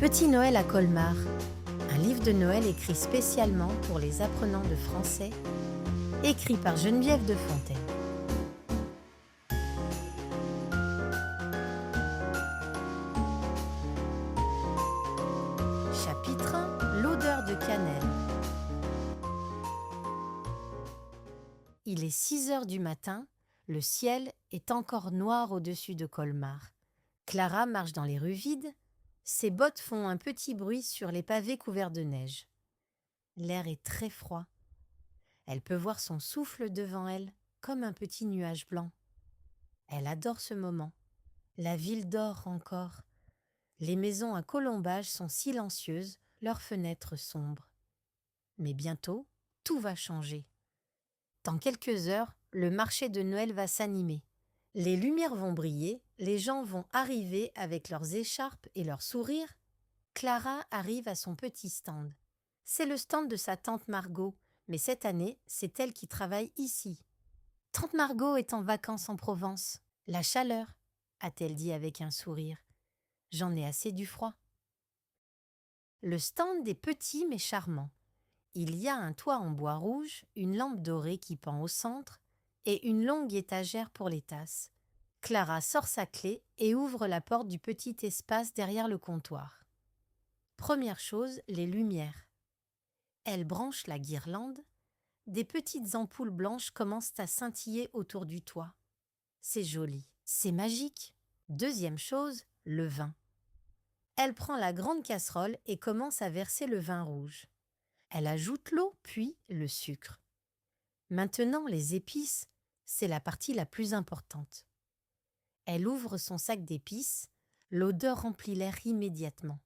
Petit Noël à Colmar, un livre de Noël écrit spécialement pour les apprenants de français, écrit par Geneviève de Fontaine. Chapitre 1, l'odeur de cannelle. Il est 6 heures du matin, le ciel est encore noir au-dessus de Colmar. Clara marche dans les rues vides, ses bottes font un petit bruit sur les pavés couverts de neige. L'air est très froid. Elle peut voir son souffle devant elle, comme un petit nuage blanc. Elle adore ce moment. La ville dort encore. Les maisons à colombages sont silencieuses, leurs fenêtres sombres. Mais bientôt, tout va changer. Dans quelques heures, le marché de Noël va s'animer. Les lumières vont briller, les gens vont arriver avec leurs écharpes et leurs sourires. Clara arrive à son petit stand. C'est le stand de sa tante Margot, mais cette année, c'est elle qui travaille ici. Tante Margot est en vacances en Provence. La chaleur, a-t-elle dit avec un sourire. J'en ai assez du froid. Le stand est petit mais charmant. Il y a un toit en bois rouge, une lampe dorée qui pend au centre et une longue étagère pour les tasses. Clara sort sa clé et ouvre la porte du petit espace derrière le comptoir. Première chose, les lumières. Elle branche la guirlande. Des petites ampoules blanches commencent à scintiller autour du toit. C'est joli, c'est magique. Deuxième chose, le vin. Elle prend la grande casserole et commence à verser le vin rouge. Elle ajoute l'eau, puis le sucre. Maintenant, les épices, c'est la partie la plus importante. Elle ouvre son sac d'épices, l'odeur remplit l'air immédiatement.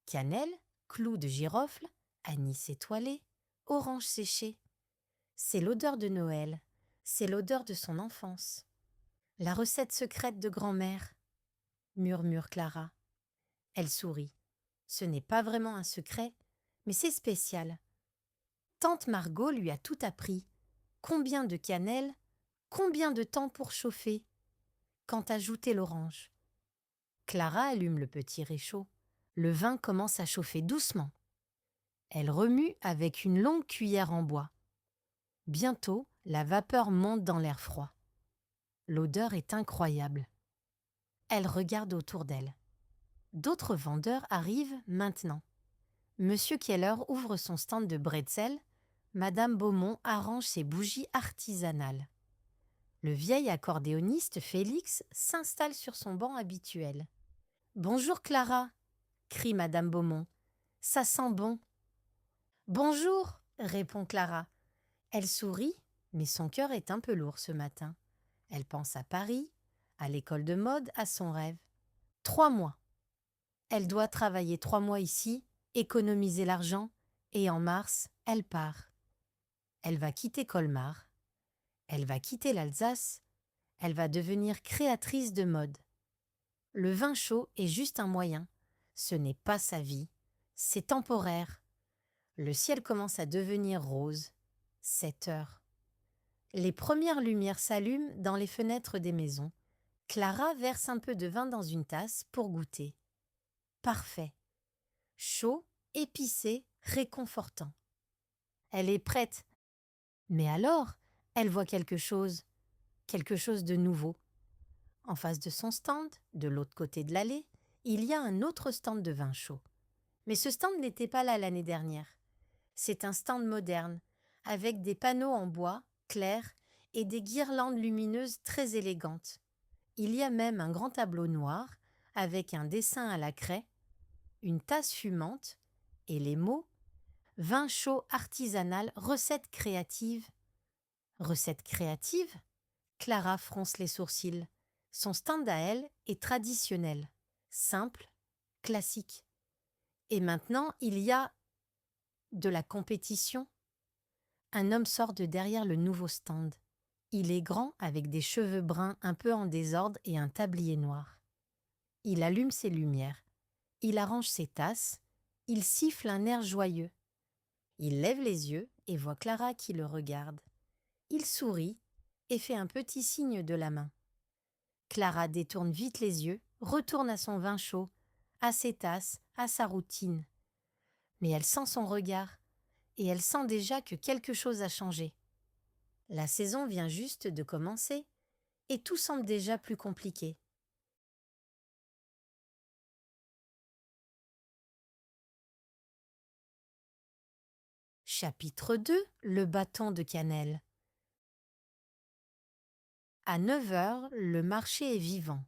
Cannelle, clous de girofle, anis étoilé, orange séché. C'est l'odeur de Noël, c'est l'odeur de son enfance. La recette secrète de grand-mère, murmure Clara. Elle sourit. Ce n'est pas vraiment un secret, mais c'est spécial. Tante Margot lui a tout appris. Combien de cannelle, combien de temps pour chauffer, quand ajouter l'orange. Clara allume le petit réchaud. Le vin commence à chauffer doucement. Elle remue avec une longue cuillère en bois. Bientôt, la vapeur monte dans l'air froid. L'odeur est incroyable. Elle regarde autour d'elle. D'autres vendeurs arrivent maintenant. Monsieur Keller ouvre son stand de bretzel. Madame Beaumont arrange ses bougies artisanales. Le vieil accordéoniste Félix s'installe sur son banc habituel. « Bonjour Clara !» crie Madame Beaumont. « Ça sent bon !»« Bonjour !» répond Clara. Elle sourit, mais son cœur est un peu lourd ce matin. Elle pense à Paris, à l'école de mode, à son rêve. 3 mois. Elle doit travailler 3 mois ici, économiser l'argent, et en mars, elle part. Elle va quitter Colmar. Elle va quitter l'Alsace. Elle va devenir créatrice de mode. Le vin chaud est juste un moyen. Ce n'est pas sa vie. C'est temporaire. Le ciel commence à devenir rose. 7 heures. Les premières lumières s'allument dans les fenêtres des maisons. Clara verse un peu de vin dans une tasse pour goûter. Parfait. Chaud, épicé, réconfortant. Elle est prête. Mais alors, elle voit quelque chose de nouveau. En face de son stand, de l'autre côté de l'allée, il y a un autre stand de vin chaud. Mais ce stand n'était pas là l'année dernière. C'est un stand moderne, avec des panneaux en bois, clairs, et des guirlandes lumineuses très élégantes. Il y a même un grand tableau noir, avec un dessin à la craie, une tasse fumante, et les mots « Vin chaud artisanal, recette créative ». Recette créative ? Clara fronce les sourcils. Son stand à elle est traditionnel, simple, classique. Et maintenant, il y a de la compétition. Un homme sort de derrière le nouveau stand. Il est grand avec des cheveux bruns un peu en désordre et un tablier noir. Il allume ses lumières. Il arrange ses tasses. Il siffle un air joyeux. Il lève les yeux et voit Clara qui le regarde. Il sourit et fait un petit signe de la main. Clara détourne vite les yeux, retourne à son vin chaud. à ses tasses, à sa routine. Mais elle sent son regard, et elle sent déjà que quelque chose a changé. La saison vient juste de commencer, et tout semble déjà plus compliqué. Chapitre 2. Le bâton de cannelle. À 9 heures, le marché est vivant.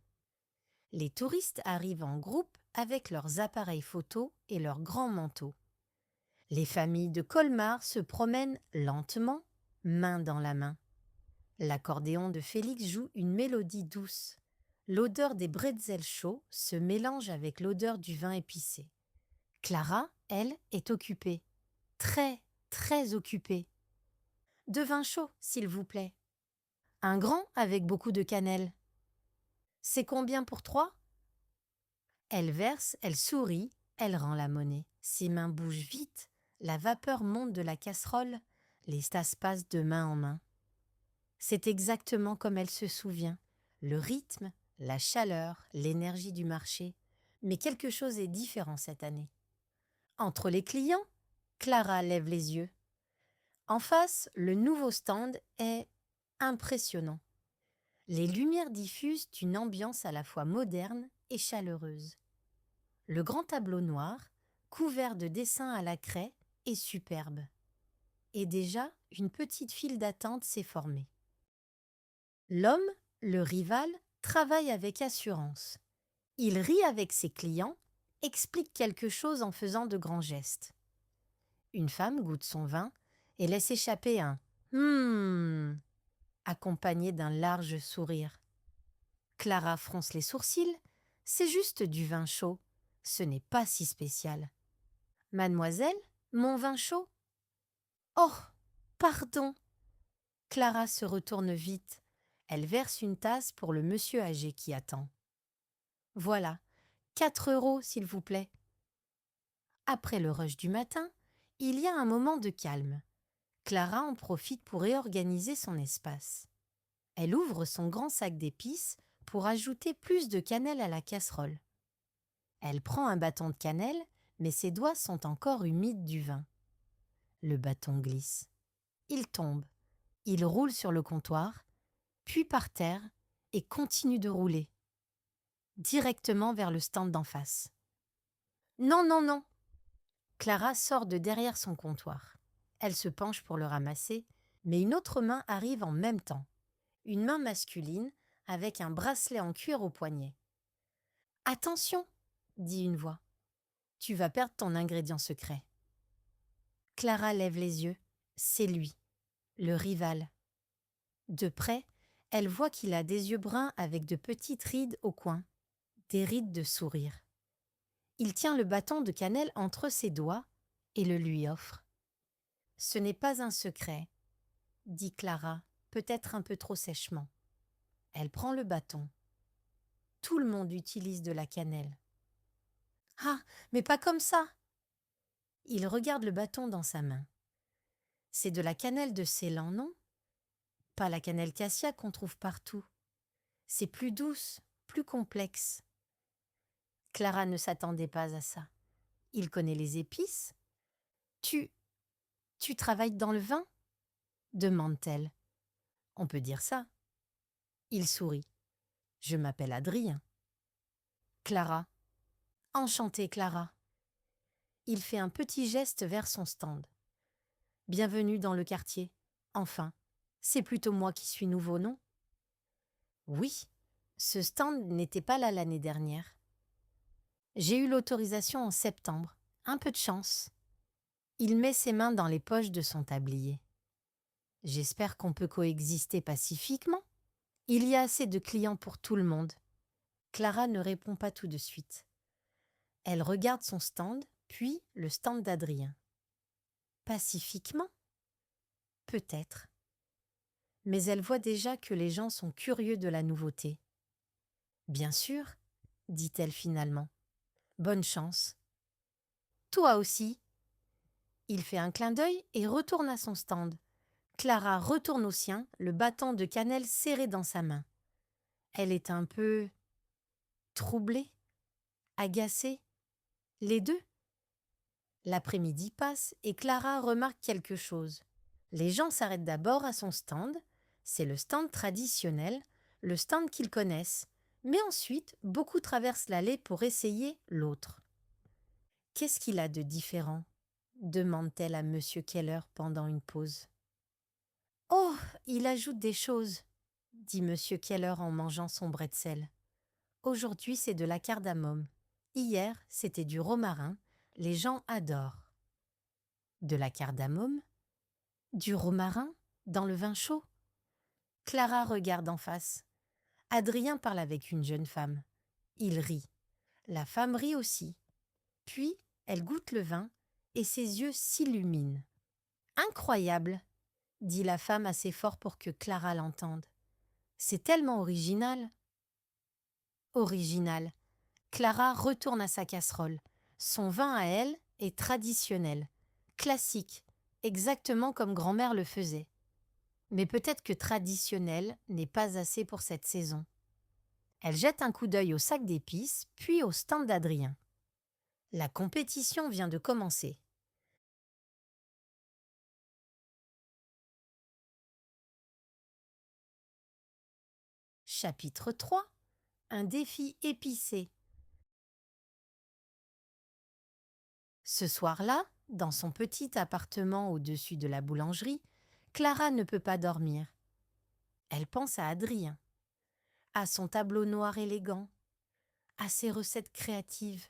Les touristes arrivent en groupe avec leurs appareils photo et leurs grands manteaux. Les familles de Colmar se promènent lentement, main dans la main. L'accordéon de Félix joue une mélodie douce. L'odeur des bretzels chauds se mélange avec l'odeur du vin épicé. Clara, elle, est occupée. Très, très occupée. De vin chaud, s'il vous plaît. Un grand avec beaucoup de cannelle. C'est combien pour 3 ? Elle verse, elle sourit, elle rend la monnaie. Ses mains bougent vite, la vapeur monte de la casserole, les tasses passent de main en main. C'est exactement comme elle se souvient. Le rythme, la chaleur, l'énergie du marché. Mais quelque chose est différent cette année. Entre les clients, Clara lève les yeux. En face, le nouveau stand est impressionnant. Les lumières diffusent une ambiance à la fois moderne et chaleureuse. Le grand tableau noir, couvert de dessins à la craie, est superbe. Et déjà, une petite file d'attente s'est formée. L'homme, le rival, travaille avec assurance. Il rit avec ses clients, explique quelque chose en faisant de grands gestes. Une femme goûte son vin et laisse échapper un « Hum » accompagné d'un large sourire. Clara fronce les sourcils. C'est juste du vin chaud. Ce n'est pas si spécial. Mademoiselle, mon vin chaud ? Oh, pardon. Clara se retourne vite. Elle verse une tasse pour le monsieur âgé qui attend. Voilà, 4 € s'il vous plaît. Après le rush du matin, il y a un moment de calme. Clara en profite pour réorganiser son espace. Elle ouvre son grand sac d'épices pour ajouter plus de cannelle à la casserole. Elle prend un bâton de cannelle, mais ses doigts sont encore humides du vin. Le bâton glisse. Il tombe. Il roule sur le comptoir, puis par terre et continue de rouler. Directement vers le stand d'en face. Non, non, non. Clara sort de derrière son comptoir. Elle se penche pour le ramasser, mais une autre main arrive en même temps. Une main masculine avec un bracelet en cuir au poignet. « Attention !» dit une voix. « Tu vas perdre ton ingrédient secret. » Clara lève les yeux. C'est lui, le rival. De près, elle voit qu'il a des yeux bruns avec de petites rides au coin, des rides de sourire. Il tient le bâton de cannelle entre ses doigts et le lui offre. « Ce n'est pas un secret, » dit Clara, peut-être un peu trop sèchement. Elle prend le bâton. Tout le monde utilise de la cannelle. « Ah, mais pas comme ça !» Il regarde le bâton dans sa main. C'est de la cannelle de Ceylan, non ? Pas la cannelle cassia qu'on trouve partout. C'est plus douce, plus complexe. Clara ne s'attendait pas à ça. Il connaît les épices. Tu travailles dans le vin ? Demande-t-elle. On peut dire ça. Il sourit. Je m'appelle Adrien. Clara. Enchantée, Clara. Il fait un petit geste vers son stand. Bienvenue dans le quartier. Enfin, c'est plutôt moi qui suis nouveau, non ? Oui, ce stand n'était pas là l'année dernière. J'ai eu l'autorisation en septembre. Un peu de chance. Il met ses mains dans les poches de son tablier. J'espère qu'on peut coexister pacifiquement. Il y a assez de clients pour tout le monde. Clara ne répond pas tout de suite. Elle regarde son stand, puis le stand d'Adrien. Pacifiquement ? Peut-être. Mais elle voit déjà que les gens sont curieux de la nouveauté. Bien sûr, dit-elle finalement. Bonne chance. Toi aussi. Il fait un clin d'œil et retourne à son stand. Clara retourne au sien, le bâton de cannelle serré dans sa main. Elle est un peu troublée. agacée? Les deux? L'après-midi passe et Clara remarque quelque chose. Les gens s'arrêtent d'abord à son stand. C'est le stand traditionnel, le stand qu'ils connaissent. Mais ensuite, beaucoup traversent l'allée pour essayer l'autre. Qu'est-ce qu'il a de différent? Demande-t-elle à Monsieur Keller pendant une pause. Oh, il ajoute des choses, dit Monsieur Keller en mangeant son bretzel. Aujourd'hui, c'est de la cardamome. Hier, c'était du romarin. Les gens adorent. De la cardamome? Du romarin? Dans le vin chaud? Clara regarde en face. Adrien parle avec une jeune femme. Il rit. La femme rit aussi. Puis, elle goûte le vin et ses yeux s'illuminent. Incroyable, dit la femme assez fort pour que Clara l'entende. C'est tellement original. Original. Clara retourne à sa casserole. Son vin à elle est traditionnel, classique, exactement comme grand-mère le faisait. Mais peut-être que traditionnel n'est pas assez pour cette saison. Elle jette un coup d'œil au sac d'épices, puis au stand d'Adrien. La compétition vient de commencer. Chapitre 3. Un défi épicé. Ce soir-là, dans son petit appartement au-dessus de la boulangerie, Clara ne peut pas dormir. Elle pense à Adrien, à son tableau noir élégant, à ses recettes créatives,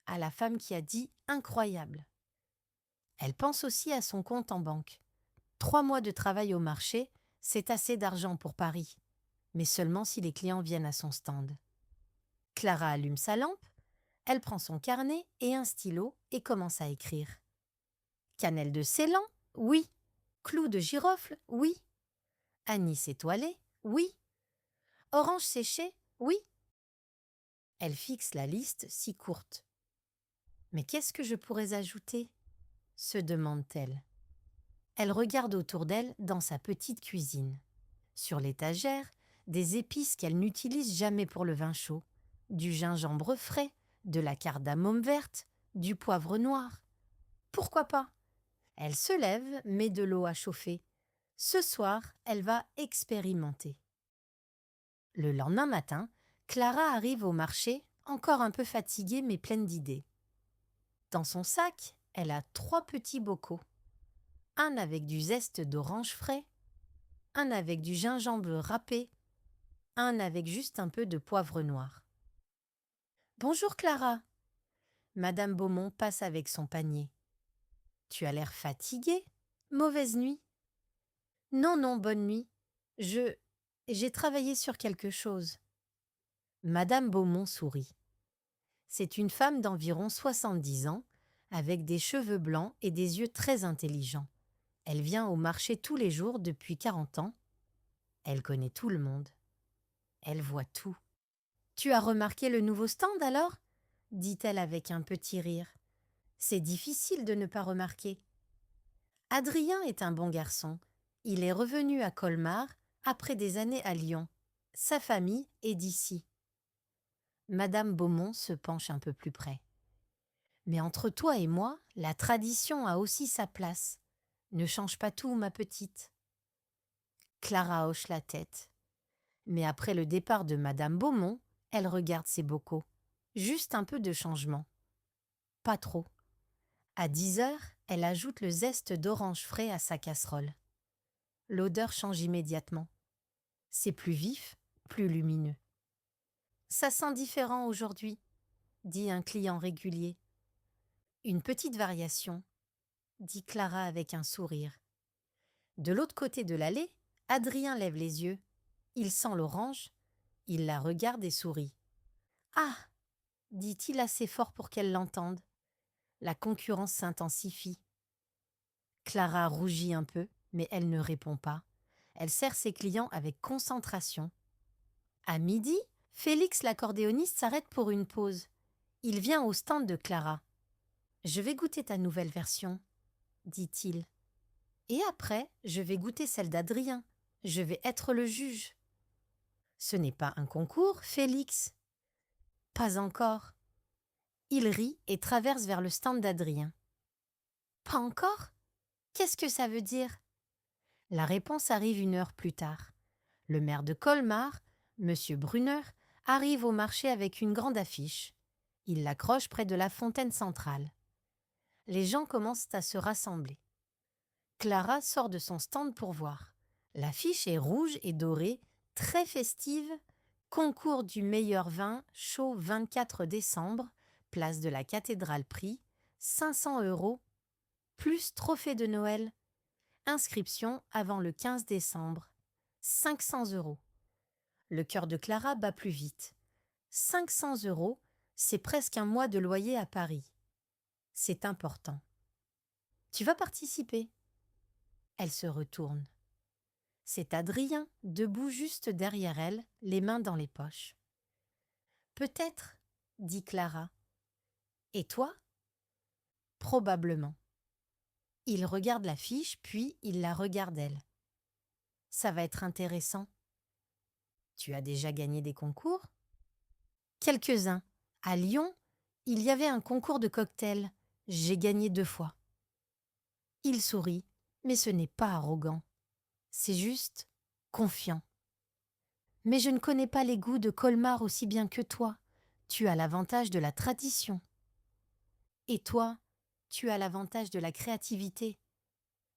à la femme qui a dit « incroyable ». Elle pense aussi à son compte en banque. 3 mois de travail au marché, c'est assez d'argent pour Paris, mais seulement si les clients viennent à son stand. Clara allume sa lampe, elle prend son carnet et un stylo et commence à écrire. Cannelle de Ceylan? Oui. Clou de girofle? Oui. Anis étoilé? Oui. Orange séché? Oui. Elle fixe la liste si courte. Mais qu'est-ce que je pourrais ajouter? Se demande-t-elle. Elle regarde autour d'elle dans sa petite cuisine. Sur l'étagère, des épices qu'elle n'utilise jamais pour le vin chaud, du gingembre frais, de la cardamome verte, du poivre noir. Pourquoi pas? Elle se lève, met de l'eau à chauffer. Ce soir, elle va expérimenter. Le lendemain matin, Clara arrive au marché, encore un peu fatiguée mais pleine d'idées. Dans son sac, elle a 3 petits bocaux. Un avec du zeste d'orange frais, un avec du gingembre râpé, un avec juste un peu de poivre noir. « Bonjour Clara !» Madame Beaumont passe avec son panier. « Tu as l'air fatiguée. Mauvaise nuit ?» ?»« Non, non, bonne nuit. J'ai travaillé sur quelque chose. » Madame Beaumont sourit. C'est une femme d'environ 70 ans, avec des cheveux blancs et des yeux très intelligents. Elle vient au marché tous les jours depuis 40 ans. Elle connaît tout le monde. Elle voit tout. « Tu as remarqué le nouveau stand alors ?» dit-elle avec un petit rire. « C'est difficile de ne pas remarquer. » Adrien est un bon garçon. Il est revenu à Colmar après des années à Lyon. Sa famille est d'ici. Madame Beaumont se penche un peu plus près. « Mais entre toi et moi, la tradition a aussi sa place. Ne change pas tout, ma petite. » Clara hoche la tête. Mais après le départ de Madame Beaumont, elle regarde ses bocaux. Juste un peu de changement. Pas trop. À 10 heures, elle ajoute le zeste d'orange frais à sa casserole. L'odeur change immédiatement. C'est plus vif, plus lumineux. « Ça sent différent aujourd'hui, » dit un client régulier. « Une petite variation, » dit Clara avec un sourire. De l'autre côté de l'allée, Adrien lève les yeux. Il sent l'orange. Il la regarde et sourit. « Ah !» dit-il assez fort pour qu'elle l'entende. La concurrence s'intensifie. Clara rougit un peu, mais elle ne répond pas. Elle sert ses clients avec concentration. À midi, Félix l'accordéoniste s'arrête pour une pause. Il vient au stand de Clara. « Je vais goûter ta nouvelle version, » dit-il. « Et après, je vais goûter celle d'Adrien. Je vais être le juge. »« Ce n'est pas un concours, Félix. »« Pas encore. » Il rit et traverse vers le stand d'Adrien. Pas encore? Qu'est-ce que ça veut dire? La réponse arrive 1 heure plus tard. Le maire de Colmar, Monsieur Brunner, arrive au marché avec une grande affiche. Il l'accroche près de la fontaine centrale. Les gens commencent à se rassembler. Clara sort de son stand pour voir. L'affiche est rouge et dorée, très festive. Concours du meilleur vin, chaud 24 décembre, place de la cathédrale prix, 500 €, plus trophée de Noël. Inscription avant le 15 décembre, 500 €. Le cœur de Clara bat plus vite. 500 €, c'est presque un mois de loyer à Paris. C'est important. Tu vas participer? Elle se retourne. C'est Adrien, debout juste derrière elle, les mains dans les poches. Peut-être, dit Clara. Et toi? Probablement. Il regarde l'affiche, puis il la regarde elle. Ça va être intéressant. Tu as déjà gagné des concours? Quelques-uns. À Lyon, il y avait un concours de cocktails. J'ai gagné 2 fois. Il sourit, mais ce n'est pas arrogant. C'est juste confiant. Mais je ne connais pas les goûts de Colmar aussi bien que toi. Tu as l'avantage de la tradition. Et toi, tu as l'avantage de la créativité,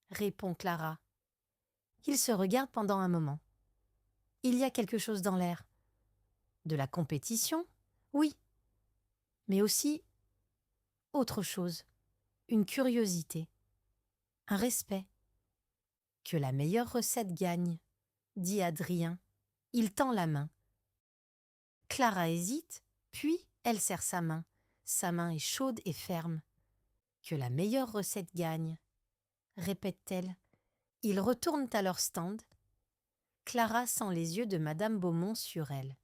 répond Clara. Ils se regardent pendant un moment. Il y a quelque chose dans l'air. De la compétition? Oui. Mais aussi autre chose. Une curiosité. Un respect. Que la meilleure recette gagne, dit Adrien. Il tend la main. Clara hésite, puis elle serre sa main. Sa main est chaude et ferme. Que la meilleure recette gagne, répète-t-elle. Ils retournent à leur stand. Clara sent les yeux de Madame Beaumont sur elle.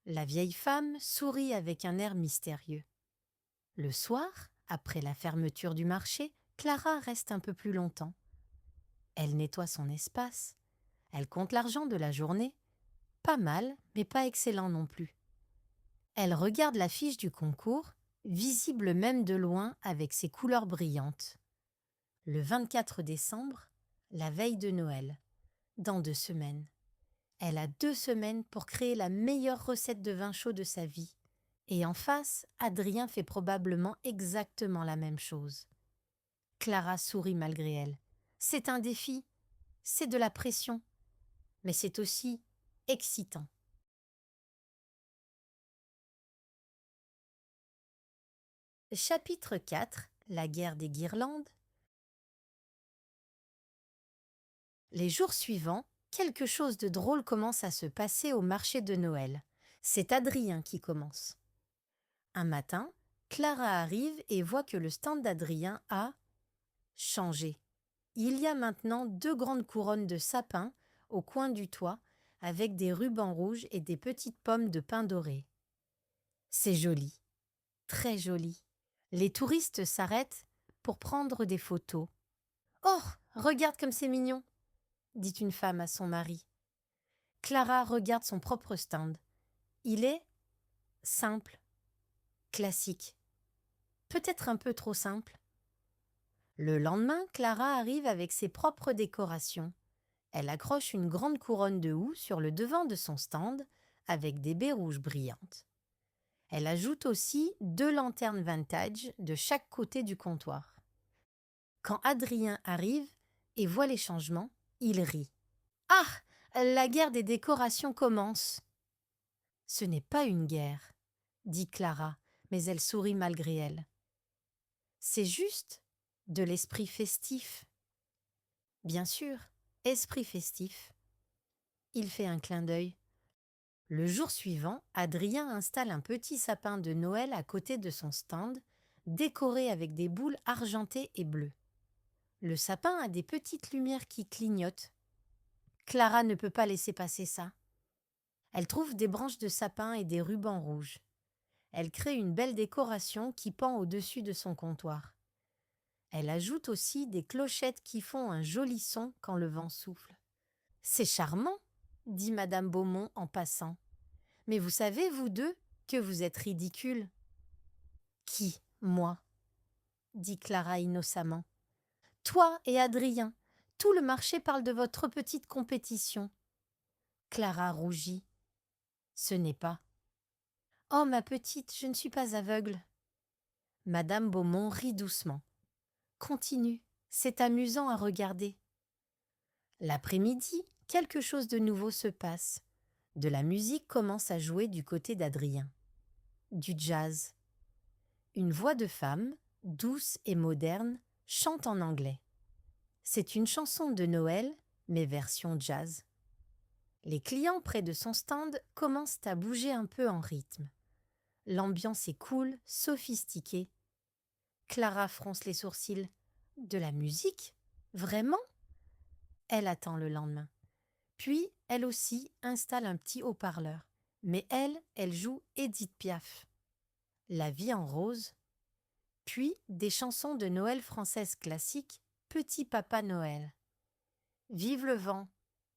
La vieille femme sourit avec un air mystérieux. Le soir, après la fermeture du marché, Clara reste un peu plus longtemps. Elle nettoie son espace. Elle compte l'argent de la journée. Pas mal, mais pas excellent non plus. Elle regarde l'affiche du concours, visible même de loin avec ses couleurs brillantes. Le 24 décembre, la veille de Noël, dans 2 semaines. Elle a 2 semaines pour créer la meilleure recette de vin chaud de sa vie. Et en face, Adrien fait probablement exactement la même chose. Clara sourit malgré elle. C'est un défi, c'est de la pression, mais c'est aussi excitant. Chapitre 4. La guerre des guirlandes. Les jours suivants, quelque chose de drôle commence à se passer au marché de Noël. C'est Adrien qui commence. Un matin, Clara arrive et voit que le stand d'Adrien a changé. Il y a maintenant 2 grandes couronnes de sapin au coin du toit avec des rubans rouges et des petites pommes de pin doré. C'est joli, très joli. Les touristes s'arrêtent pour prendre des photos. « Oh, regarde comme c'est mignon !» dit une femme à son mari. Clara regarde son propre stand. Il est simple, classique, peut-être un peu trop simple. Le lendemain, Clara arrive avec ses propres décorations. Elle accroche une grande couronne de houx sur le devant de son stand avec des baies rouges brillantes. Elle ajoute aussi 2 lanternes vintage de chaque côté du comptoir. Quand Adrien arrive et voit les changements, il rit. « Ah, la guerre des décorations commence !»« Ce n'est pas une guerre, » dit Clara, mais elle sourit malgré elle. « C'est juste de l'esprit festif. » Bien sûr, esprit festif. Il fait un clin d'œil. Le jour suivant, Adrien installe un petit sapin de Noël à côté de son stand, décoré avec des boules argentées et bleues. Le sapin a des petites lumières qui clignotent. Clara ne peut pas laisser passer ça. Elle trouve des branches de sapin et des rubans rouges. Elle crée une belle décoration qui pend au-dessus de son comptoir. Elle ajoute aussi des clochettes qui font un joli son quand le vent souffle. « C'est charmant !» dit Madame Beaumont en passant. « Mais vous savez, vous deux, que vous êtes ridicules. » Qui, moi? Dit Clara innocemment. Toi et Adrien. Tout le marché parle de votre petite compétition. Clara rougit. Ce n'est pas. Oh, ma petite, je ne suis pas aveugle. Madame Beaumont rit doucement. Continue, c'est amusant à regarder. L'après-midi, quelque chose de nouveau se passe. De la musique commence à jouer du côté d'Adrien. Du jazz. Une voix de femme, douce et moderne, chante en anglais. C'est une chanson de Noël, mais version jazz. Les clients près de son stand commencent à bouger un peu en rythme. L'ambiance est cool, sophistiquée. Clara fronce les sourcils. De la musique? Vraiment? Elle attend le lendemain. Puis, elle aussi installe un petit haut-parleur. Mais elle joue Édith Piaf. La vie en rose. Puis, des chansons de Noël françaises classiques, Petit Papa Noël. Vive le vent.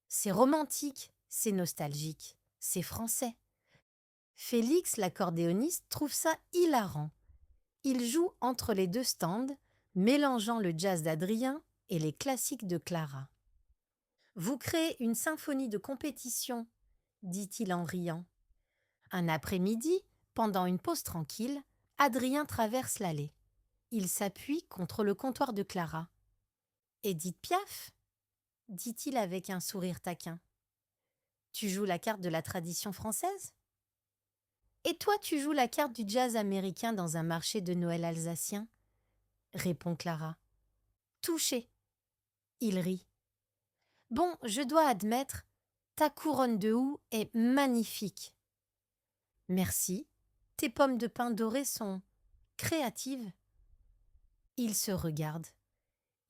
C'est romantique, c'est nostalgique, c'est français. Félix, l'accordéoniste, trouve ça hilarant. Il joue entre les deux stands, mélangeant le jazz d'Adrien et les classiques de Clara. Vous créez une symphonie de compétition, dit-il en riant. Un après-midi, pendant une pause tranquille, Adrien traverse l'allée. Il s'appuie contre le comptoir de Clara. Édith Piaf? Dit-il avec un sourire taquin. Tu joues la carte de la tradition française? Et toi, tu joues la carte du jazz américain dans un marché de Noël alsacien? Répond Clara. Touché. Il rit. Bon, je dois admettre, ta couronne de houx est magnifique. Merci. Tes pommes de pin dorées sont créatives. Ils se regardent.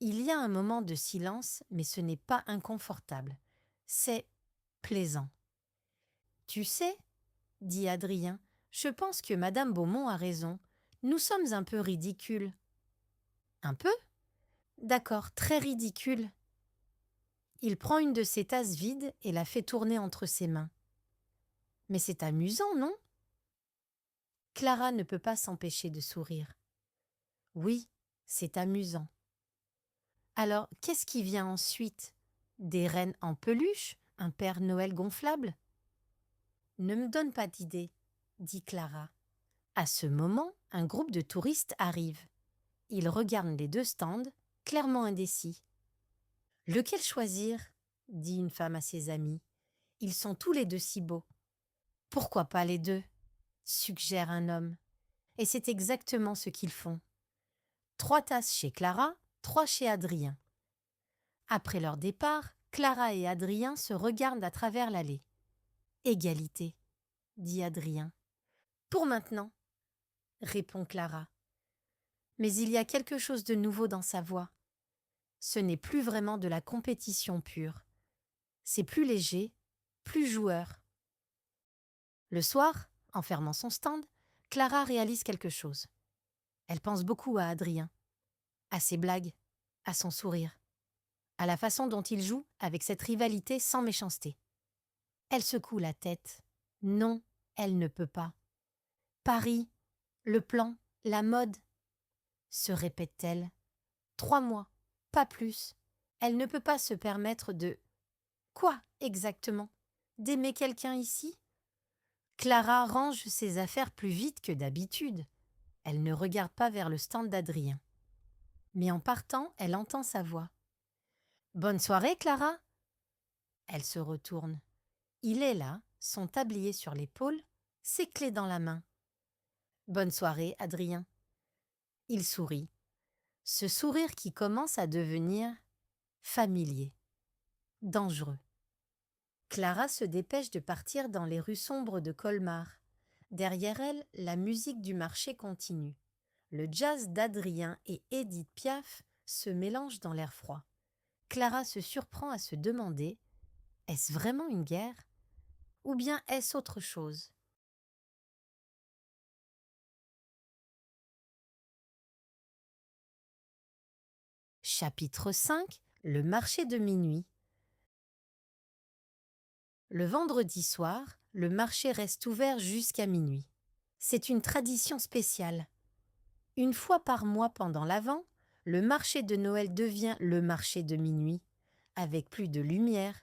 Il y a un moment de silence, mais ce n'est pas inconfortable. C'est plaisant. Tu sais, dit Adrien, je pense que Madame Beaumont a raison. Nous sommes un peu ridicules. Un peu? D'accord, très ridicule. Il prend une de ses tasses vides et la fait tourner entre ses mains. Mais c'est amusant, non? Clara ne peut pas s'empêcher de sourire. Oui, c'est amusant. Alors, qu'est-ce qui vient ensuite? Des rennes en peluche? Un Père Noël gonflable? Ne me donne pas d'idée, dit Clara. À ce moment, un groupe de touristes arrive. Ils regardent les deux stands, clairement indécis. Lequel choisir? Dit une femme à ses amis. Ils sont tous les deux si beaux. Pourquoi pas les deux? Suggère un homme. Et c'est exactement ce qu'ils font. 3 tasses chez Clara, 3 chez Adrien. Après leur départ, Clara et Adrien se regardent à travers l'allée. Égalité, dit Adrien. Pour maintenant, répond Clara. Mais il y a quelque chose de nouveau dans sa voix. Ce n'est plus vraiment de la compétition pure. C'est plus léger, plus joueur. Le soir, en fermant son stand, Clara réalise quelque chose. Elle pense beaucoup à Adrien, à ses blagues, à son sourire, à la façon dont il joue avec cette rivalité sans méchanceté. Elle secoue la tête. Non, elle ne peut pas. Paris, le plan, la mode, se répète-t-elle. 3 mois, pas plus. Elle ne peut pas se permettre de... Quoi exactement? D'aimer quelqu'un ici? Clara range ses affaires plus vite que d'habitude. Elle ne regarde pas vers le stand d'Adrien. Mais en partant, elle entend sa voix. « Bonne soirée, Clara !» Elle se retourne. Il est là, son tablier sur l'épaule, ses clés dans la main. « Bonne soirée, Adrien !» Il sourit. Ce sourire qui commence à devenir familier, dangereux. Clara se dépêche de partir dans les rues sombres de Colmar. Derrière elle, la musique du marché continue. Le jazz d'Adrien et Édith Piaf se mélangent dans l'air froid. Clara se surprend à se demander « Est-ce vraiment une guerre? Ou bien est-ce autre chose ?» Chapitre 5 – Le marché de minuit. Le vendredi soir, le marché reste ouvert jusqu'à minuit. C'est une tradition spéciale. Une fois par mois pendant l'Avent, le marché de Noël devient le marché de minuit, avec plus de lumière,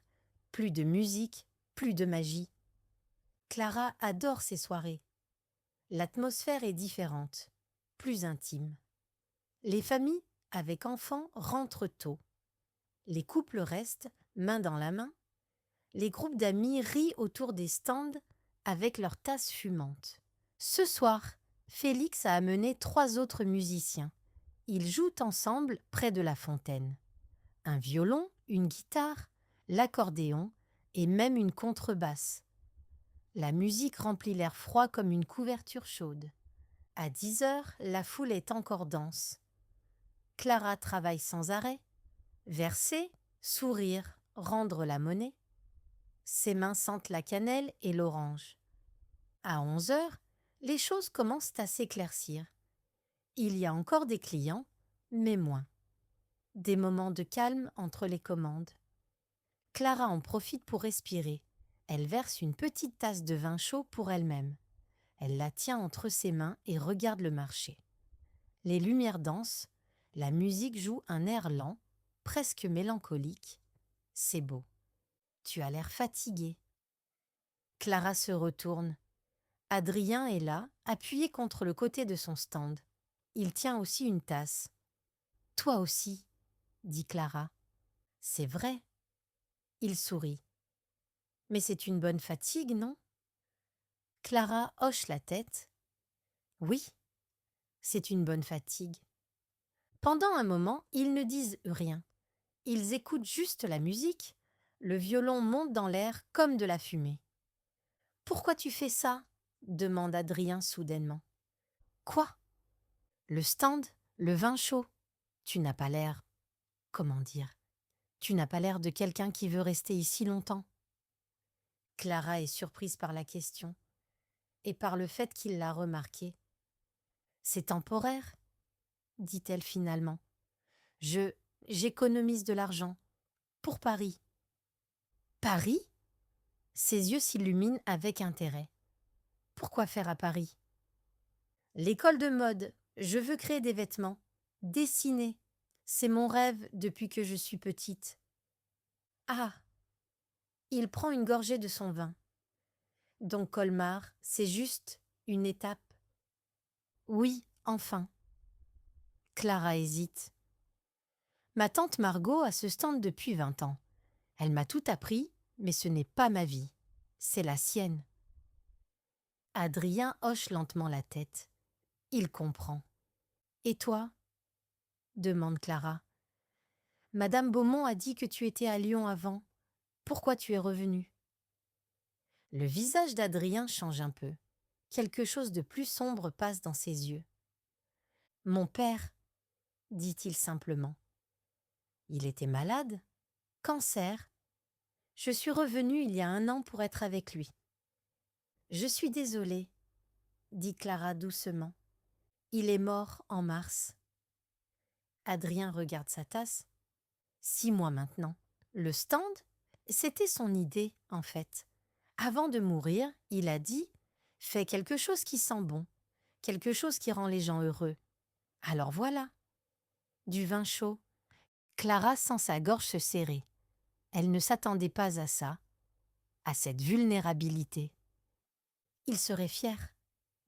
plus de musique, plus de magie. Clara adore ces soirées. L'atmosphère est différente, plus intime. Les familles avec enfants rentrent tôt. Les couples restent, main dans la main. Les groupes d'amis rient autour des stands avec leurs tasses fumantes. Ce soir, Félix a amené 3 autres musiciens. Ils jouent ensemble près de la fontaine. Un violon, une guitare, l'accordéon et même une contrebasse. La musique remplit l'air froid comme une couverture chaude. À 10 heures, la foule est encore dense. Clara travaille sans arrêt. Verser, sourire, rendre la monnaie. Ses mains sentent la cannelle et l'orange. À 11 heures, les choses commencent à s'éclaircir. Il y a encore des clients, mais moins. Des moments de calme entre les commandes. Clara en profite pour respirer. Elle verse une petite tasse de vin chaud pour elle-même. Elle la tient entre ses mains et regarde le marché. Les lumières dansent, la musique joue un air lent, presque mélancolique. C'est beau. Tu as l'air fatiguée. Clara se retourne. Adrien est là, appuyé contre le côté de son stand. Il tient aussi une tasse. Toi aussi, dit Clara. C'est vrai. Il sourit. Mais c'est une bonne fatigue, non? Clara hoche la tête. Oui, c'est une bonne fatigue. Pendant un moment, ils ne disent rien. Ils écoutent juste la musique. Le violon monte dans l'air comme de la fumée. Pourquoi tu fais ça? Demande Adrien soudainement. Quoi? Le stand, le vin chaud. Tu n'as pas l'air. Comment dire? Tu n'as pas l'air de quelqu'un qui veut rester ici longtemps. Clara est surprise par la question et par le fait qu'il l'a remarquée. C'est temporaire, dit-elle finalement. J'économise de l'argent. Pour Paris. Paris? Ses yeux s'illuminent avec intérêt. Pourquoi faire à Paris? L'école de mode. Je veux créer des vêtements. Dessiner. C'est mon rêve depuis que je suis petite. Ah! Il prend une gorgée de son vin. Donc Colmar, c'est juste une étape. Oui, enfin. Clara hésite. Ma tante Margot a ce stand depuis 20 ans. Elle m'a tout appris, mais ce n'est pas ma vie. C'est la sienne. Adrien hoche lentement la tête. Il comprend. Et toi? Demande Clara. Madame Beaumont a dit que tu étais à Lyon avant. Pourquoi tu es revenue? Le visage d'Adrien change un peu. Quelque chose de plus sombre passe dans ses yeux. Mon père, dit-il simplement. Il était malade? Cancer? Je suis revenue il y a 1 an pour être avec lui. Je suis désolée, dit Clara doucement. Il est mort en mars. Adrien regarde sa tasse. 6 mois maintenant. Le stand? C'était son idée, en fait. Avant de mourir, il a dit « Fais quelque chose qui sent bon, quelque chose qui rend les gens heureux. » Alors voilà. Du vin chaud. Clara sent sa gorge se serrer. Elle ne s'attendait pas à ça, à cette vulnérabilité. « Il serait fier, »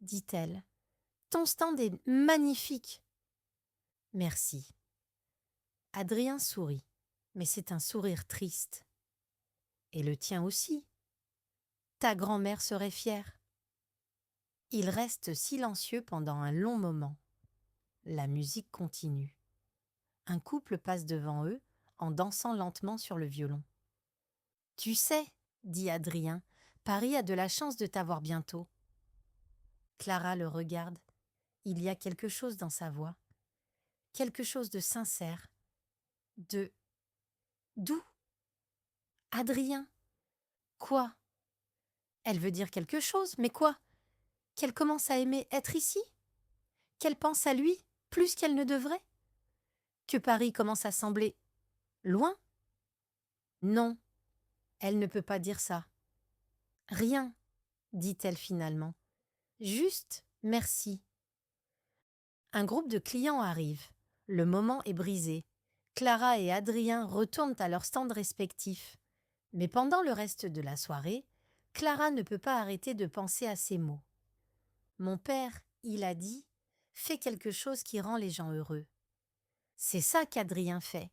dit-elle. « Ton stand est magnifique. » Merci. Adrien sourit, mais c'est un sourire triste. Et le tien aussi. Ta grand-mère serait fière. Ils restent silencieux pendant un long moment. La musique continue. Un couple passe devant eux en dansant lentement sur le violon. « Tu sais, dit Adrien, Paris a de la chance de t'avoir bientôt. » Clara le regarde. Il y a quelque chose dans sa voix. Quelque chose de sincère. De doux. Adrien. Quoi? Elle veut dire quelque chose, mais quoi? Qu'elle commence à aimer être ici? Qu'elle pense à lui plus qu'elle ne devrait? Que Paris commence à sembler loin? Non, elle ne peut pas dire ça. Rien, dit-elle finalement. Juste merci. Un groupe de clients arrive. Le moment est brisé. Clara et Adrien retournent à leurs stands respectifs. Mais pendant le reste de la soirée, Clara ne peut pas arrêter de penser à ces mots. Mon père, il a dit, fais quelque chose qui rend les gens heureux. C'est ça qu'Adrien fait.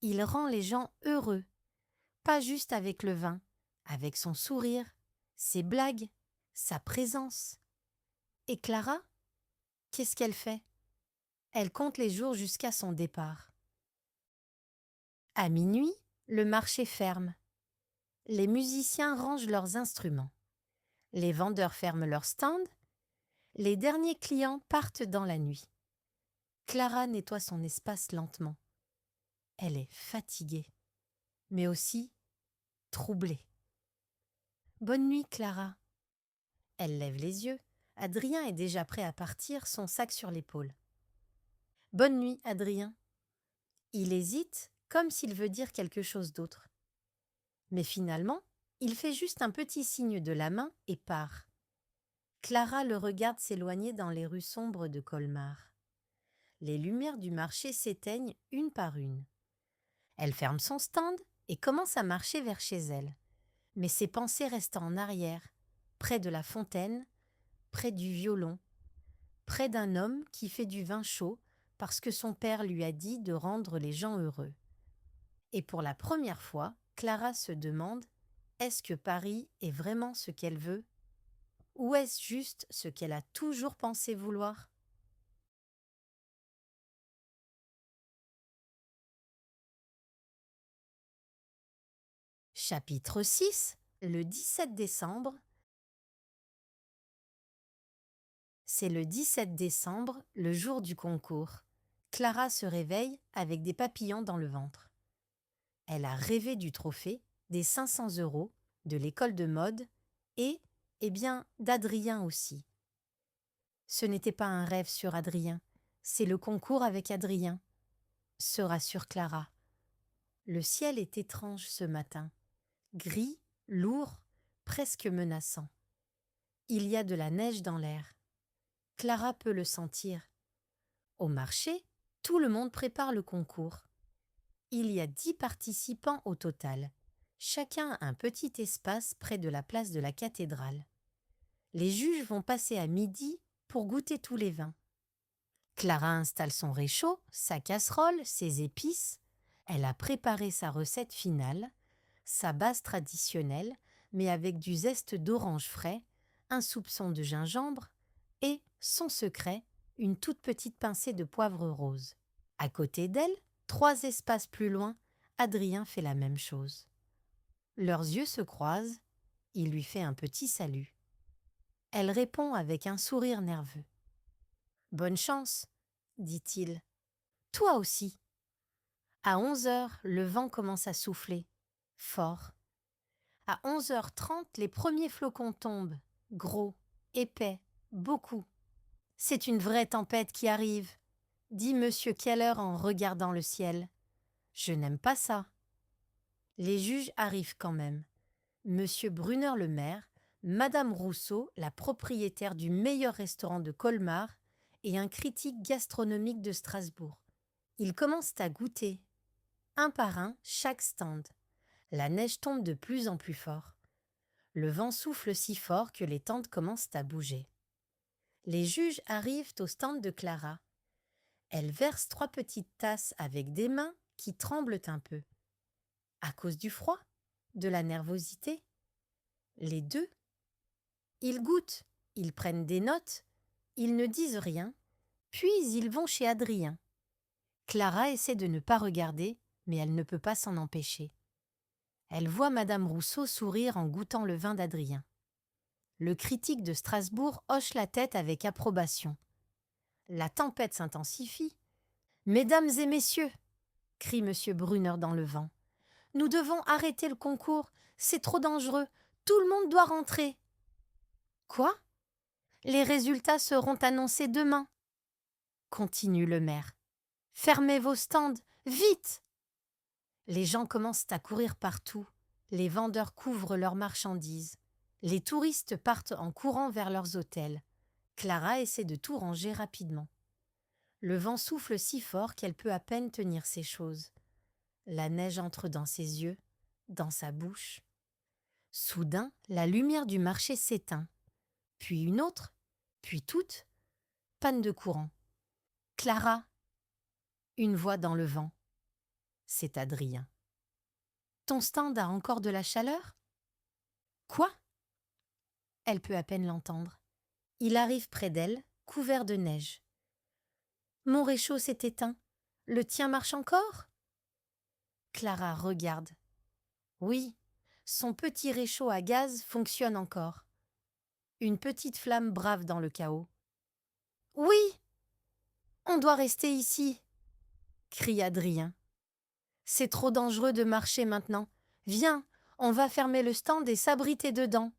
Il rend les gens heureux. Pas juste avec le vin, avec son sourire, ses blagues, sa présence. Et Clara, qu'est-ce qu'elle fait? Elle compte les jours jusqu'à son départ. À minuit, le marché ferme. Les musiciens rangent leurs instruments. Les vendeurs ferment leurs stands. Les derniers clients partent dans la nuit. Clara nettoie son espace lentement. Elle est fatiguée, mais aussi troublée. Bonne nuit, Clara. Elle lève les yeux. Adrien est déjà prêt à partir, son sac sur l'épaule. Bonne nuit, Adrien. Il hésite, comme s'il veut dire quelque chose d'autre. Mais finalement, il fait juste un petit signe de la main et part. Clara le regarde s'éloigner dans les rues sombres de Colmar. Les lumières du marché s'éteignent une par une. Elle ferme son stand et commence à marcher vers chez elle. Mais ses pensées restent en arrière, près de la fontaine, près du violon, près d'un homme qui fait du vin chaud parce que son père lui a dit de rendre les gens heureux. Et pour la première fois, Clara se demande, est-ce que Paris est vraiment ce qu'elle veut? Ou est-ce juste ce qu'elle a toujours pensé vouloir? Chapitre 6. Le 17 décembre. C'est le 17 décembre, le jour du concours. Clara se réveille avec des papillons dans le ventre. Elle a rêvé du trophée, des 500 €, de l'école de mode et, d'Adrien aussi. Ce n'était pas un rêve sur Adrien, c'est le concours avec Adrien, se rassure Clara. Le ciel est étrange ce matin, gris, lourd, presque menaçant. Il y a de la neige dans l'air. Clara peut le sentir. Au marché, tout le monde prépare le concours. Il y a 10 participants au total. Chacun a un petit espace près de la place de la cathédrale. Les juges vont passer à midi pour goûter tous les vins. Clara installe son réchaud, sa casserole, ses épices. Elle a préparé sa recette finale, sa base traditionnelle, mais avec du zeste d'orange frais, un soupçon de gingembre et, son secret, une toute petite pincée de poivre rose. À côté d'elle, 3 espaces plus loin, Adrien fait la même chose. Leurs yeux se croisent, il lui fait un petit salut. Elle répond avec un sourire nerveux. « Bonne chance, dit-il. Toi aussi. » À 11h, le vent commence à souffler, fort. À 11h30, les premiers flocons tombent, gros, épais, beaucoup. « C'est une vraie tempête qui arrive, » dit Monsieur Keller en regardant le ciel. « Je n'aime pas ça. » Les juges arrivent quand même. Monsieur Brunner le maire, Madame Rousseau, la propriétaire du meilleur restaurant de Colmar, et un critique gastronomique de Strasbourg. Ils commencent à goûter. Un par un, chaque stand. La neige tombe de plus en plus fort. Le vent souffle si fort que les tentes commencent à bouger. Les juges arrivent au stand de Clara. Elle verse 3 petites tasses avec des mains qui tremblent un peu. À cause du froid? De la nervosité? Les deux? Ils goûtent, ils prennent des notes, ils ne disent rien, puis ils vont chez Adrien. Clara essaie de ne pas regarder, mais elle ne peut pas s'en empêcher. Elle voit Madame Rousseau sourire en goûtant le vin d'Adrien. Le critique de Strasbourg hoche la tête avec approbation. La tempête s'intensifie. « Mesdames et messieurs !» crie Monsieur Brunner dans le vent. « Nous devons arrêter le concours, c'est trop dangereux, tout le monde doit rentrer. » « Quoi? Les résultats seront annoncés demain, » continue le maire. « Fermez vos stands, vite !» Les gens commencent à courir partout, les vendeurs couvrent leurs marchandises. Les touristes partent en courant vers leurs hôtels. Clara essaie de tout ranger rapidement. Le vent souffle si fort qu'elle peut à peine tenir ses choses. La neige entre dans ses yeux, dans sa bouche. Soudain, la lumière du marché s'éteint. Puis une autre, puis toute. Panne de courant. « Clara !» Une voix dans le vent. C'est Adrien. « Ton stand a encore de la chaleur ?»« Quoi ?» Elle peut à peine l'entendre. Il arrive près d'elle, couvert de neige. « Mon réchaud s'est éteint. Le tien marche encore ?» Clara regarde. Oui, son petit réchaud à gaz fonctionne encore. Une petite flamme brave dans le chaos. « Oui, on doit rester ici !» crie Adrien. « C'est trop dangereux de marcher maintenant. Viens, on va fermer le stand et s'abriter dedans. »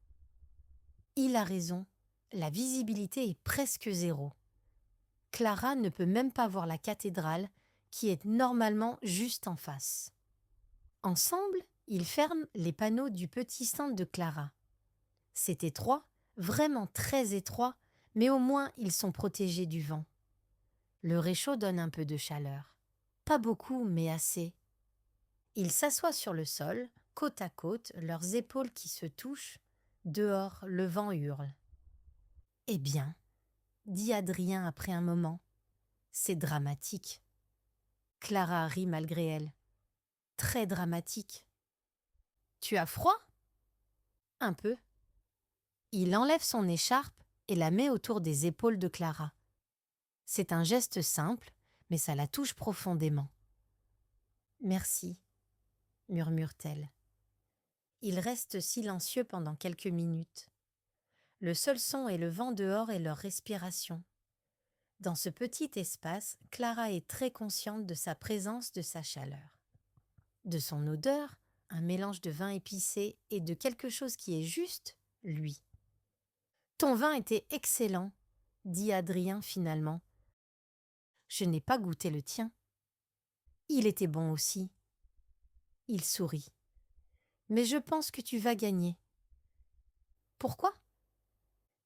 Il a raison, la visibilité est presque zéro. Clara ne peut même pas voir la cathédrale qui est normalement juste en face. Ensemble, ils ferment les panneaux du petit stand de Clara. C'est étroit, vraiment très étroit, mais au moins ils sont protégés du vent. Le réchaud donne un peu de chaleur. Pas beaucoup, mais assez. Ils s'assoient sur le sol, côte à côte, leurs épaules qui se touchent. Dehors, le vent hurle. « Eh bien, » dit Adrien après un moment, « c'est dramatique. » Clara rit malgré elle. « Très dramatique. »« Tu as froid ?»« Un peu. » Il enlève son écharpe et la met autour des épaules de Clara. C'est un geste simple, mais ça la touche profondément. « Merci, » murmure-t-elle. Ils restent silencieux pendant quelques minutes. Le seul son est le vent dehors et leur respiration. Dans ce petit espace, Clara est très consciente de sa présence, de sa chaleur. De son odeur, un mélange de vin épicé et de quelque chose qui est juste lui. « Ton vin était excellent, » dit Adrien finalement. « Je n'ai pas goûté le tien. »« Il était bon aussi. » Il sourit. « Mais je pense que tu vas gagner. »« Pourquoi ?»«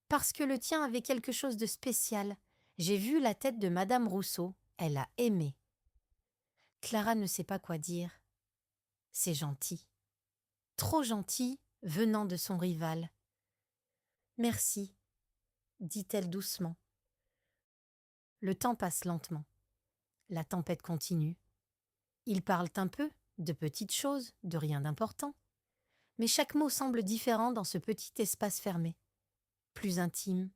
Parce que le tien avait quelque chose de spécial. J'ai vu la tête de Madame Rousseau. Elle a aimé. » Clara ne sait pas quoi dire. C'est gentil. Trop gentil venant de son rival. « Merci, » dit-elle doucement. Le temps passe lentement. La tempête continue. Ils parlent un peu, de petites choses, de rien d'important. Mais chaque mot semble différent dans ce petit espace fermé. Plus intime,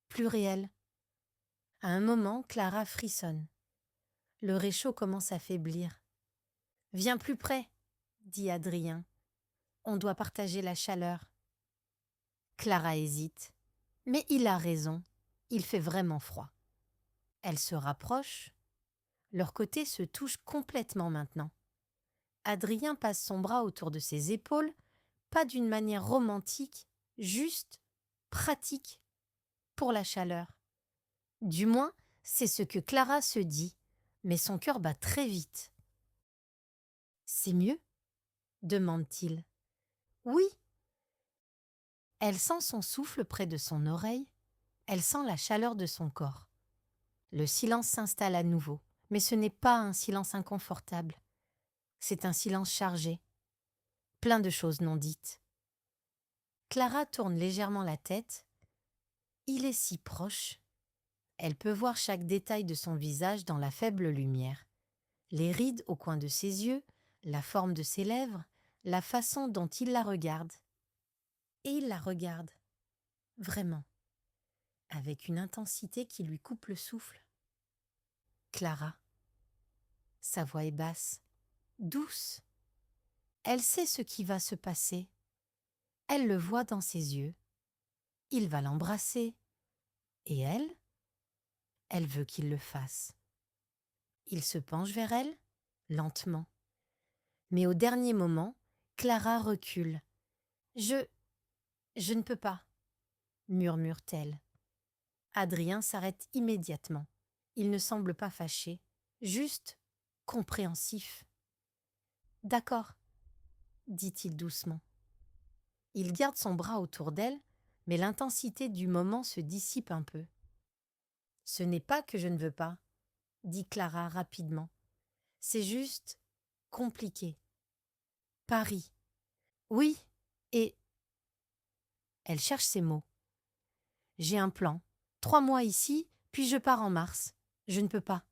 plus réel. À un moment, Clara frissonne. Le réchaud commence à faiblir. « Viens plus près, » dit Adrien. « On doit partager la chaleur. » Clara hésite. Mais il a raison, il fait vraiment froid. Elle se rapproche. Leurs côtés se touchent complètement maintenant. Adrien passe son bras autour de ses épaules, pas d'une manière romantique, juste, pratique, pour la chaleur. Du moins, c'est ce que Clara se dit, mais son cœur bat très vite. « C'est mieux ?» demande-t-il. « Oui. » Elle sent son souffle près de son oreille, elle sent la chaleur de son corps. Le silence s'installe à nouveau, mais ce n'est pas un silence inconfortable. C'est un silence chargé, plein de choses non dites. Clara tourne légèrement la tête. Il est si proche. Elle peut voir chaque détail de son visage dans la faible lumière. Les rides au coin de ses yeux, la forme de ses lèvres, la façon dont il la regarde. Et il la regarde, vraiment, avec une intensité qui lui coupe le souffle. Clara. Sa voix est basse, douce. Elle sait ce qui va se passer. Elle le voit dans ses yeux. Il va l'embrasser. Et elle veut qu'il le fasse. Il se penche vers elle, lentement. Mais au dernier moment, Clara recule. « Je ne peux pas, » murmure-t-elle. Adrien s'arrête immédiatement. Il ne semble pas fâché, juste compréhensif. « D'accord, » dit-il doucement. Il garde son bras autour d'elle, mais l'intensité du moment se dissipe un peu. « Ce n'est pas que je ne veux pas, dit Clara rapidement. C'est juste compliqué. Paris. Oui, et... Elle cherche ses mots. J'ai un plan. 3 mois ici, puis je pars en mars. Je ne peux pas.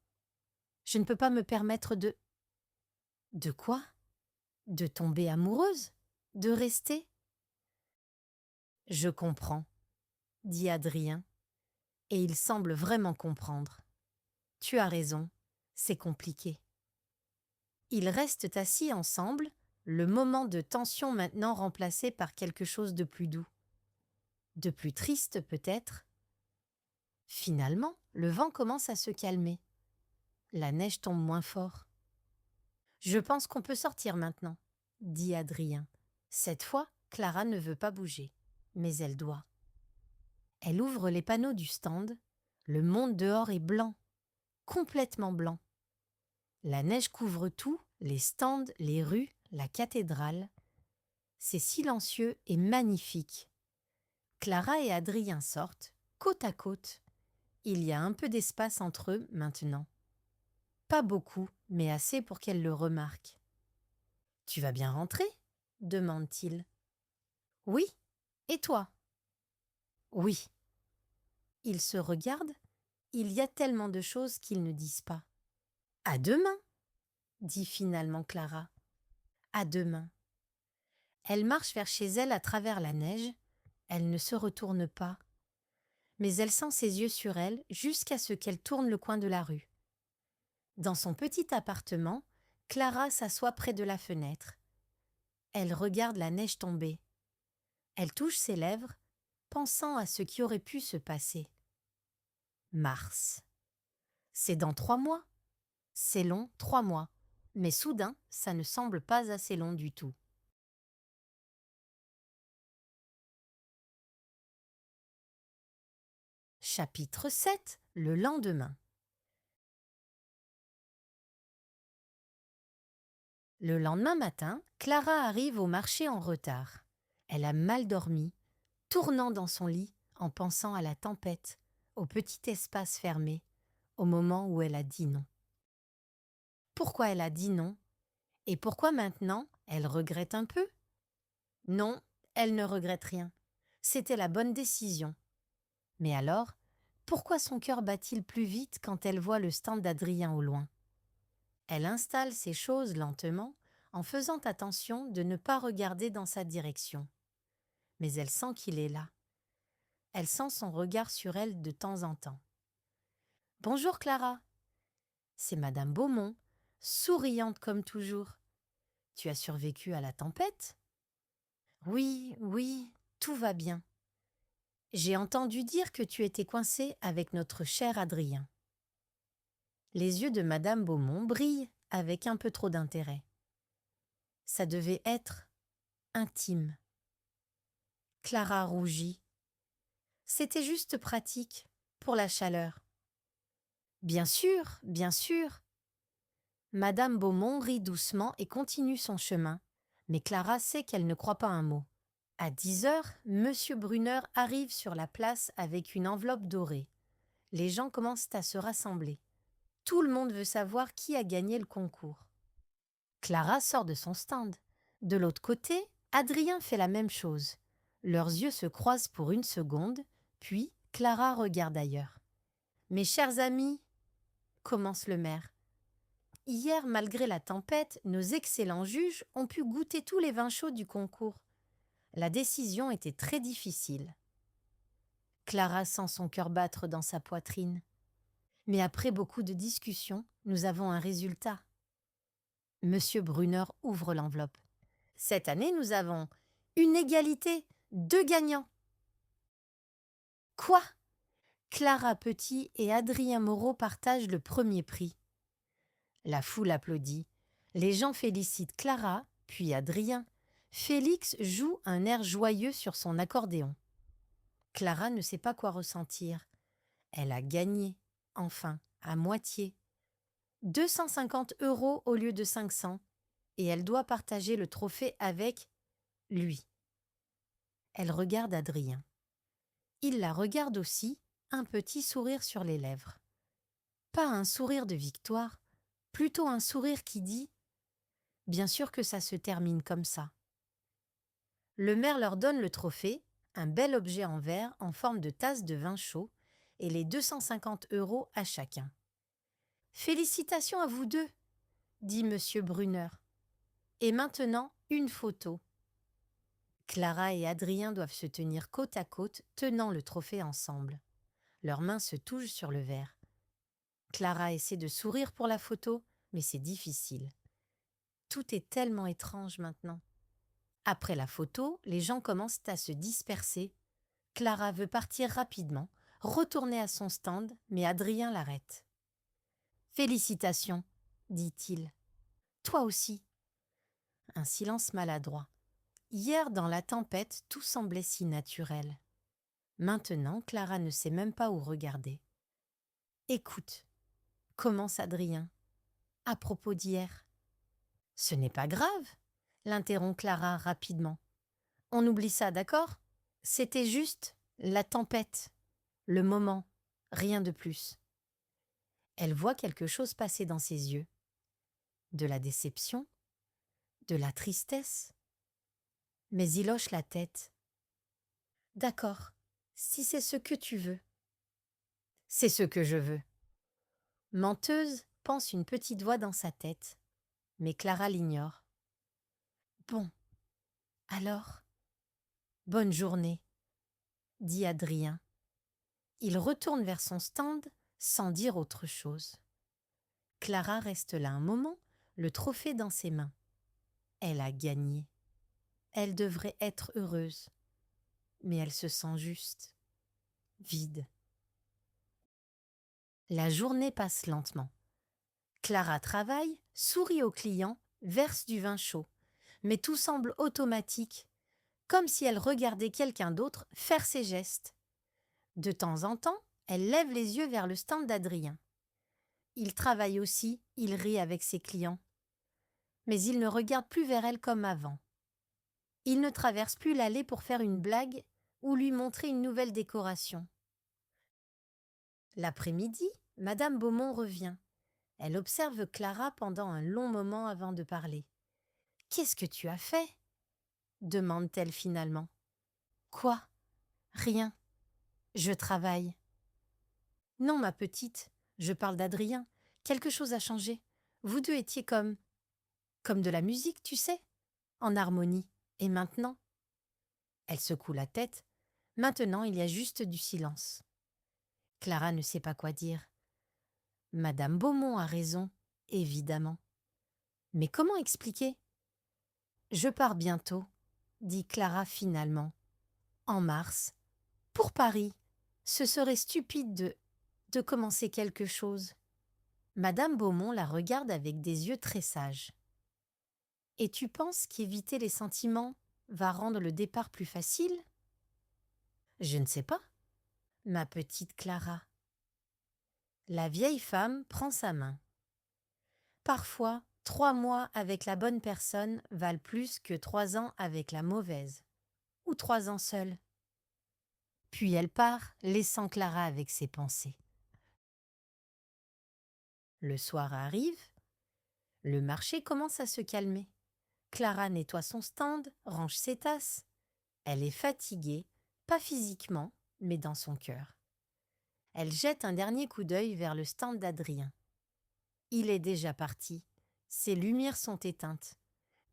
Je ne peux pas me permettre de... De quoi? De tomber amoureuse? De rester? Je comprends, dit Adrien, et il semble vraiment comprendre. Tu as raison, c'est compliqué. Ils restent assis ensemble, le moment de tension maintenant remplacé par quelque chose de plus doux. De plus triste peut-être. Finalement, le vent commence à se calmer. La neige tombe moins fort. Je pense qu'on peut sortir maintenant, dit Adrien. Cette fois, Clara ne veut pas bouger, mais elle doit. Elle ouvre les panneaux du stand. Le monde dehors est blanc, complètement blanc. La neige couvre tout, les stands, les rues, la cathédrale. C'est silencieux et magnifique. Clara et Adrien sortent, côte à côte. Il y a un peu d'espace entre eux maintenant. Pas beaucoup, mais assez pour qu'elle le remarque. « Tu vas bien rentrer ?» demande-t-il. « Oui. Et toi ?»« Oui. » Ils se regardent. Il y a tellement de choses qu'ils ne disent pas. « À demain !» dit finalement Clara. « À demain !» Elle marche vers chez elle à travers la neige. Elle ne se retourne pas. Mais elle sent ses yeux sur elle jusqu'à ce qu'elle tourne le coin de la rue. Dans son petit appartement, Clara s'assoit près de la fenêtre. Elle regarde la neige tomber. Elle touche ses lèvres, pensant à ce qui aurait pu se passer. Mars. C'est dans 3 mois. C'est long, 3 mois. Mais soudain, ça ne semble pas assez long du tout. Chapitre 7. Le lendemain. Le lendemain matin, Clara arrive au marché en retard. Elle a mal dormi, tournant dans son lit en pensant à la tempête, au petit espace fermé, au moment où elle a dit non. Pourquoi elle a dit non? Et pourquoi maintenant elle regrette un peu? Non, elle ne regrette rien. C'était la bonne décision. Mais alors, pourquoi son cœur bat-il plus vite quand elle voit le stand d'Adrien au loin? Elle installe ses choses lentement, en faisant attention de ne pas regarder dans sa direction. Mais elle sent qu'il est là. Elle sent son regard sur elle de temps en temps. « Bonjour Clara !» C'est Madame Beaumont, souriante comme toujours. « Tu as survécu à la tempête ?»« Oui, oui, tout va bien. J'ai entendu dire que tu étais coincée avec notre cher Adrien. » Les yeux de Madame Beaumont brillent avec un peu trop d'intérêt. Ça devait être intime. Clara rougit. C'était juste pratique, pour la chaleur. Bien sûr, bien sûr. Madame Beaumont rit doucement et continue son chemin, mais Clara sait qu'elle ne croit pas un mot. À 10 heures, Monsieur Brunner arrive sur la place avec une enveloppe dorée. Les gens commencent à se rassembler. Tout le monde veut savoir qui a gagné le concours. Clara sort de son stand. De l'autre côté, Adrien fait la même chose. Leurs yeux se croisent pour une seconde, puis Clara regarde ailleurs. « Mes chers amis, » commence le maire. « Hier, malgré la tempête, nos excellents juges ont pu goûter tous les vins chauds du concours. La décision était très difficile. » Clara sent son cœur battre dans sa poitrine. Mais après beaucoup de discussions, nous avons un résultat. Monsieur Brunner ouvre l'enveloppe. « Cette année, nous avons une égalité, 2 gagnants. » Quoi? Clara Petit et Adrien Moreau partagent le premier prix. La foule applaudit. Les gens félicitent Clara, puis Adrien. Félix joue un air joyeux sur son accordéon. Clara ne sait pas quoi ressentir. Elle a gagné, enfin, à moitié. 250 € au lieu de 500, et elle doit partager le trophée avec lui. Elle regarde Adrien. Il la regarde aussi, un petit sourire sur les lèvres. « pas un sourire de victoire, plutôt un sourire qui dit « Bien sûr que ça se termine comme ça ». Le maire leur donne le trophée, un bel objet en verre en forme de tasse de vin chaud, et les 250 € à chacun. « Félicitations à vous deux », dit monsieur Brunner. « Et maintenant, une photo. » Clara et Adrien doivent se tenir côte à côte, tenant le trophée ensemble. Leurs mains se touchent sur le verre. Clara essaie de sourire pour la photo, mais c'est difficile. Tout est tellement étrange maintenant. Après la photo, les gens commencent à se disperser. Clara veut partir rapidement, retourner à son stand, mais Adrien l'arrête. « Félicitations, dit-il. Toi aussi. » Un silence maladroit. Hier, dans la tempête, tout semblait si naturel. Maintenant, Clara ne sait même pas où regarder. « Écoute, » commence Adrien, « à propos d'hier. »« Ce n'est pas grave, » l'interrompt Clara rapidement. « On oublie ça, d'accord ? C'était juste la tempête, le moment, rien de plus. » Elle voit quelque chose passer dans ses yeux. De la déception, de la tristesse. Mais il hoche la tête. « D'accord, si c'est ce que tu veux. »« C'est ce que je veux. » Menteuse, pense une petite voix dans sa tête, mais Clara l'ignore. « Bon, alors, bonne journée, » dit Adrien. Il retourne vers son stand sans dire autre chose. Clara reste là un moment, le trophée dans ses mains. Elle a gagné. Elle devrait être heureuse, mais elle se sent juste vide. La journée passe lentement. Clara travaille, sourit aux clients, verse du vin chaud, mais tout semble automatique, comme si elle regardait quelqu'un d'autre faire ses gestes. De temps en temps, elle lève les yeux vers le stand d'Adrien. Il travaille aussi, il rit avec ses clients. Mais il ne regarde plus vers elle comme avant. Il ne traverse plus l'allée pour faire une blague ou lui montrer une nouvelle décoration. L'après-midi, Madame Beaumont revient. Elle observe Clara pendant un long moment avant de parler. « Qu'est-ce que tu as fait ?» demande-t-elle finalement. « Quoi ? Rien. Je travaille. »« Non, ma petite, je parle d'Adrien. Quelque chose a changé. Vous deux étiez comme de la musique, tu sais, en harmonie. Et maintenant ?» Elle secoue la tête. Maintenant, il y a juste du silence. Clara ne sait pas quoi dire. Madame Beaumont a raison, évidemment. Mais comment expliquer ? « Je pars bientôt, » dit Clara finalement. « En mars. Pour Paris. Ce serait stupide de commencer quelque chose. » Madame Beaumont la regarde avec des yeux très sages. « Et tu penses qu'éviter les sentiments va rendre le départ plus facile ? » « Je ne sais pas, ma petite Clara. » La vieille femme prend sa main. « Parfois, 3 mois avec la bonne personne valent plus que 3 ans avec la mauvaise. Ou 3 ans seule. » Puis elle part, laissant Clara avec ses pensées. Le soir arrive. Le marché commence à se calmer. Clara nettoie son stand, range ses tasses. Elle est fatiguée, pas physiquement, mais dans son cœur. Elle jette un dernier coup d'œil vers le stand d'Adrien. Il est déjà parti. Ses lumières sont éteintes.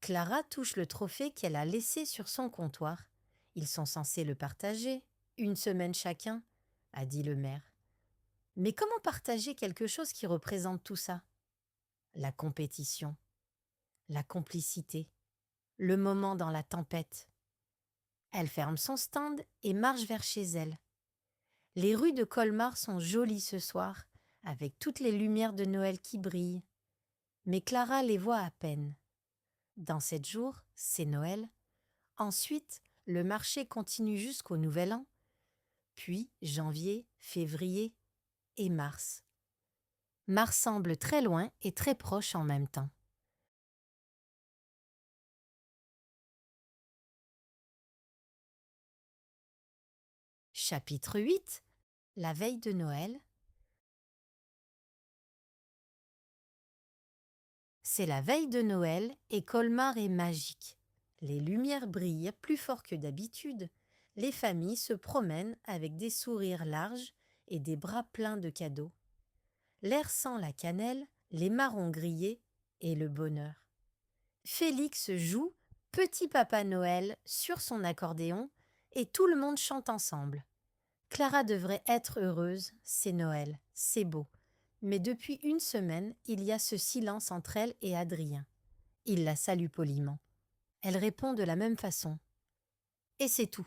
Clara touche le trophée qu'elle a laissé sur son comptoir. Ils sont censés le partager, 1 semaine chacun, a dit le maire. Mais comment partager quelque chose qui représente tout ça ? La compétition, la complicité, le moment dans la tempête. Elle ferme son stand et marche vers chez elle. Les rues de Colmar sont jolies ce soir, avec toutes les lumières de Noël qui brillent. Mais Clara les voit à peine. Dans 7 jours, c'est Noël. Ensuite, le marché continue jusqu'au Nouvel An. Puis janvier, février et mars. Mars semble très loin et très proche en même temps. Chapitre 8. La veille de Noël. C'est la veille de Noël et Colmar est magique. Les lumières brillent plus fort que d'habitude. Les familles se promènent avec des sourires larges et des bras pleins de cadeaux. L'air sent la cannelle, les marrons grillés et le bonheur. Félix joue Petit Papa Noël sur son accordéon et tout le monde chante ensemble. Clara devrait être heureuse, c'est Noël, c'est beau. Mais depuis une semaine, il y a ce silence entre elle et Adrien. Il la salue poliment. Elle répond de la même façon. Et c'est tout.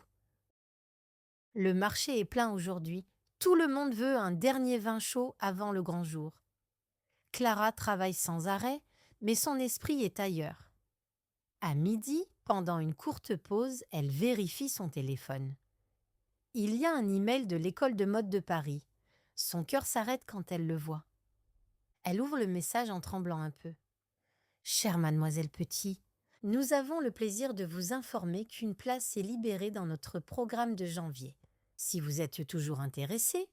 Le marché est plein aujourd'hui. Tout le monde veut un dernier vin chaud avant le grand jour. Clara travaille sans arrêt, mais son esprit est ailleurs. À midi, pendant une courte pause, elle vérifie son téléphone. Il y a un email de l'école de mode de Paris. Son cœur s'arrête quand elle le voit. Elle ouvre le message en tremblant un peu. « Chère mademoiselle Petit, nous avons le plaisir de vous informer qu'une place est libérée dans notre programme de janvier. Si vous êtes toujours intéressé,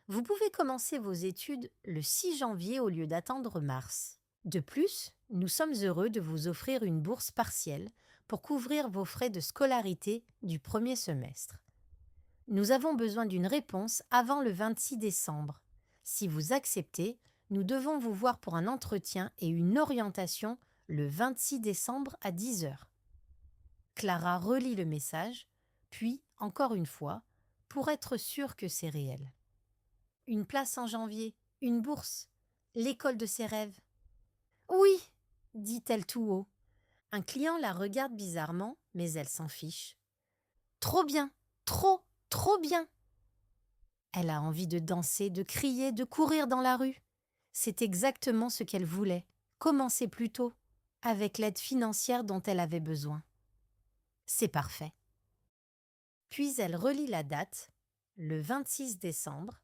vous pouvez commencer vos études le 6 janvier au lieu d'attendre mars. De plus, nous sommes heureux de vous offrir une bourse partielle pour couvrir vos frais de scolarité du premier semestre. Nous avons besoin d'une réponse avant le 26 décembre. Si vous acceptez, nous devons vous voir pour un entretien et une orientation le 26 décembre à 10 heures. Clara relit le message, puis, encore une fois, pour être sûre que c'est réel. Une place en janvier, une bourse, l'école de ses rêves. « Oui !» dit-elle tout haut. Un client la regarde bizarrement, mais elle s'en fiche. « Trop bien, trop bien !» Elle a envie de danser, de crier, de courir dans la rue. C'est exactement ce qu'elle voulait, commencer plus tôt, avec l'aide financière dont elle avait besoin. C'est parfait. Puis elle relit la date, le 26 décembre.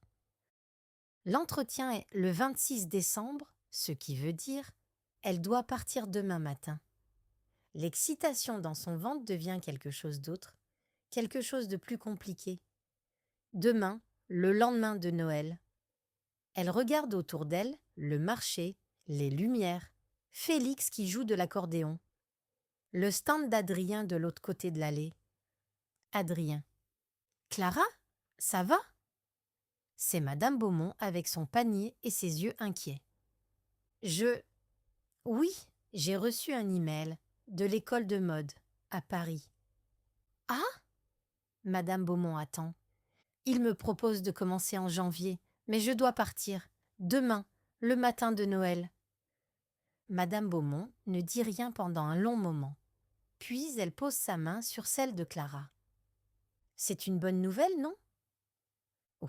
L'entretien est le 26 décembre, ce qui veut dire elle doit partir demain matin. L'excitation dans son ventre devient quelque chose d'autre, quelque chose de plus compliqué. Demain, le lendemain de Noël. Elle regarde autour d'elle le marché, les lumières, Félix qui joue de l'accordéon, le stand d'Adrien de l'autre côté de l'allée. Adrien. « Clara, ça va ?» C'est Madame Beaumont avec son panier et ses yeux inquiets. « Oui, j'ai reçu un email de l'école de mode à Paris. »« Ah ?» Madame Beaumont attend. « Il me propose de commencer en janvier, mais je dois partir, demain, le matin de Noël. » Madame Beaumont ne dit rien pendant un long moment. Puis elle pose sa main sur celle de Clara. « C'est une bonne nouvelle, non ?»«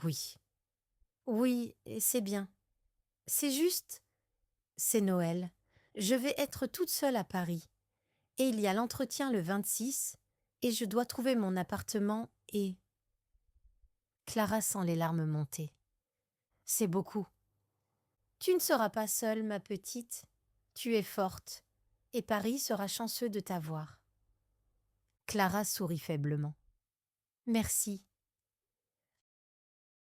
Oui. Oui, c'est bien. C'est juste, c'est Noël. Je vais être toute seule à Paris. Et il y a l'entretien le 26, et je dois trouver mon appartement et… » Clara sent les larmes monter. « C'est beaucoup. »« Tu ne seras pas seule, ma petite. Tu es forte, et Paris sera chanceux de t'avoir. » Clara sourit faiblement. « Merci. »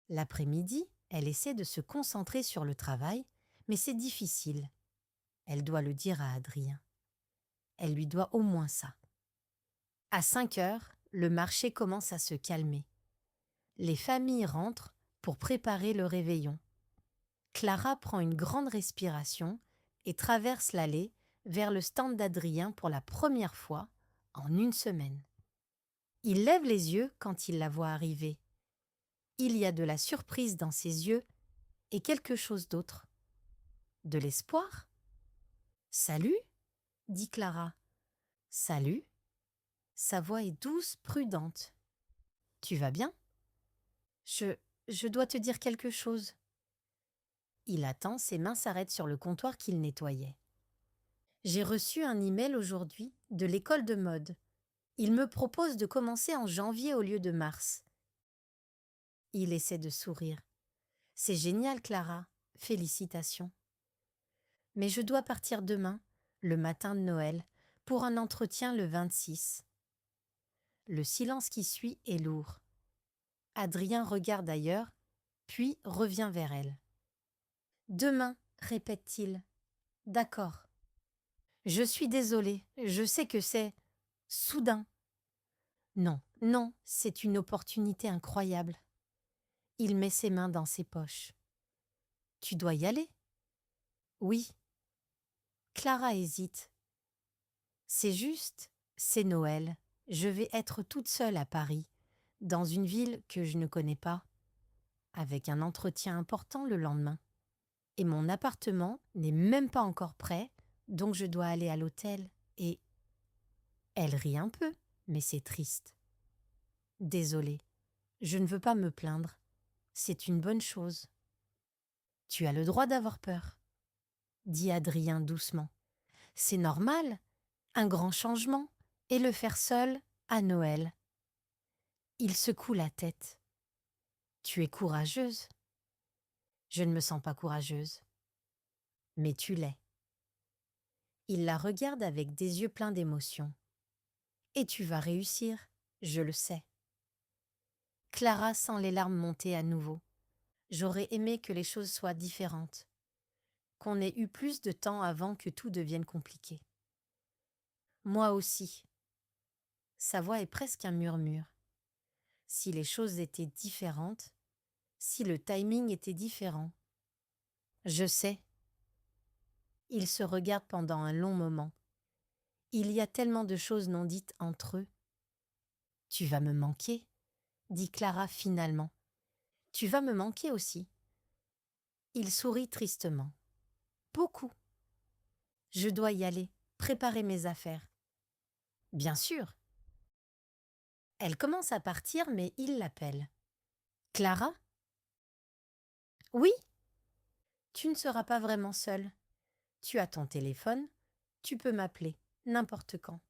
L'après-midi, elle essaie de se concentrer sur le travail, mais c'est difficile. Elle doit le dire à Adrien. Elle lui doit au moins ça. À 5 heures, le marché commence à se calmer. Les familles rentrent pour préparer le réveillon. Clara prend une grande respiration et traverse l'allée vers le stand d'Adrien pour la première fois en une semaine. Il lève les yeux quand il la voit arriver. Il y a de la surprise dans ses yeux et quelque chose d'autre. De l'espoir ? « Salut » dit Clara. « Salut » Sa voix est douce, prudente. « Tu vas bien ? » Je dois te dire quelque chose. » Il attend, ses mains s'arrêtent sur le comptoir qu'il nettoyait. « J'ai reçu un email aujourd'hui de l'école de mode. Il me propose de commencer en janvier au lieu de mars. » Il essaie de sourire. « C'est génial, Clara. Félicitations. Mais je dois partir demain, le matin de Noël, pour un entretien le 26. » Le silence qui suit est lourd. Adrien regarde ailleurs, puis revient vers elle. « Demain, répète-t-il. D'accord. » Je suis désolée, je sais que c'est soudain. Non, non, c'est une opportunité incroyable. Il met ses mains dans ses poches. Tu dois y aller? Oui. Clara hésite. C'est juste, c'est Noël. Je vais être toute seule à Paris, dans une ville que je ne connais pas, avec un entretien important le lendemain. Et mon appartement n'est même pas encore prêt, donc je dois aller à l'hôtel et... Elle rit un peu, mais c'est triste. Désolée, je ne veux pas me plaindre. C'est une bonne chose. Tu as le droit d'avoir peur, dit Adrien doucement. C'est normal, un grand changement, et le faire seul à Noël. Il secoue la tête. Tu es courageuse. Je ne me sens pas courageuse. Mais tu l'es. Il la regarde avec des yeux pleins d'émotion. Et tu vas réussir, je le sais. Clara sent les larmes monter à nouveau. J'aurais aimé que les choses soient différentes, qu'on ait eu plus de temps avant que tout devienne compliqué. Moi aussi. Sa voix est presque un murmure. Si les choses étaient différentes, si le timing était différent. Je sais. Ils se regardent pendant un long moment. Il y a tellement de choses non dites entre eux. Tu vas me manquer, dit Clara finalement. Tu vas me manquer aussi. Il sourit tristement. Beaucoup. Je dois y aller, préparer mes affaires. Bien sûr. Elle commence à partir, mais il l'appelle. Clara? Oui? Tu ne seras pas vraiment seule. Tu as ton téléphone, tu peux m'appeler, n'importe quand.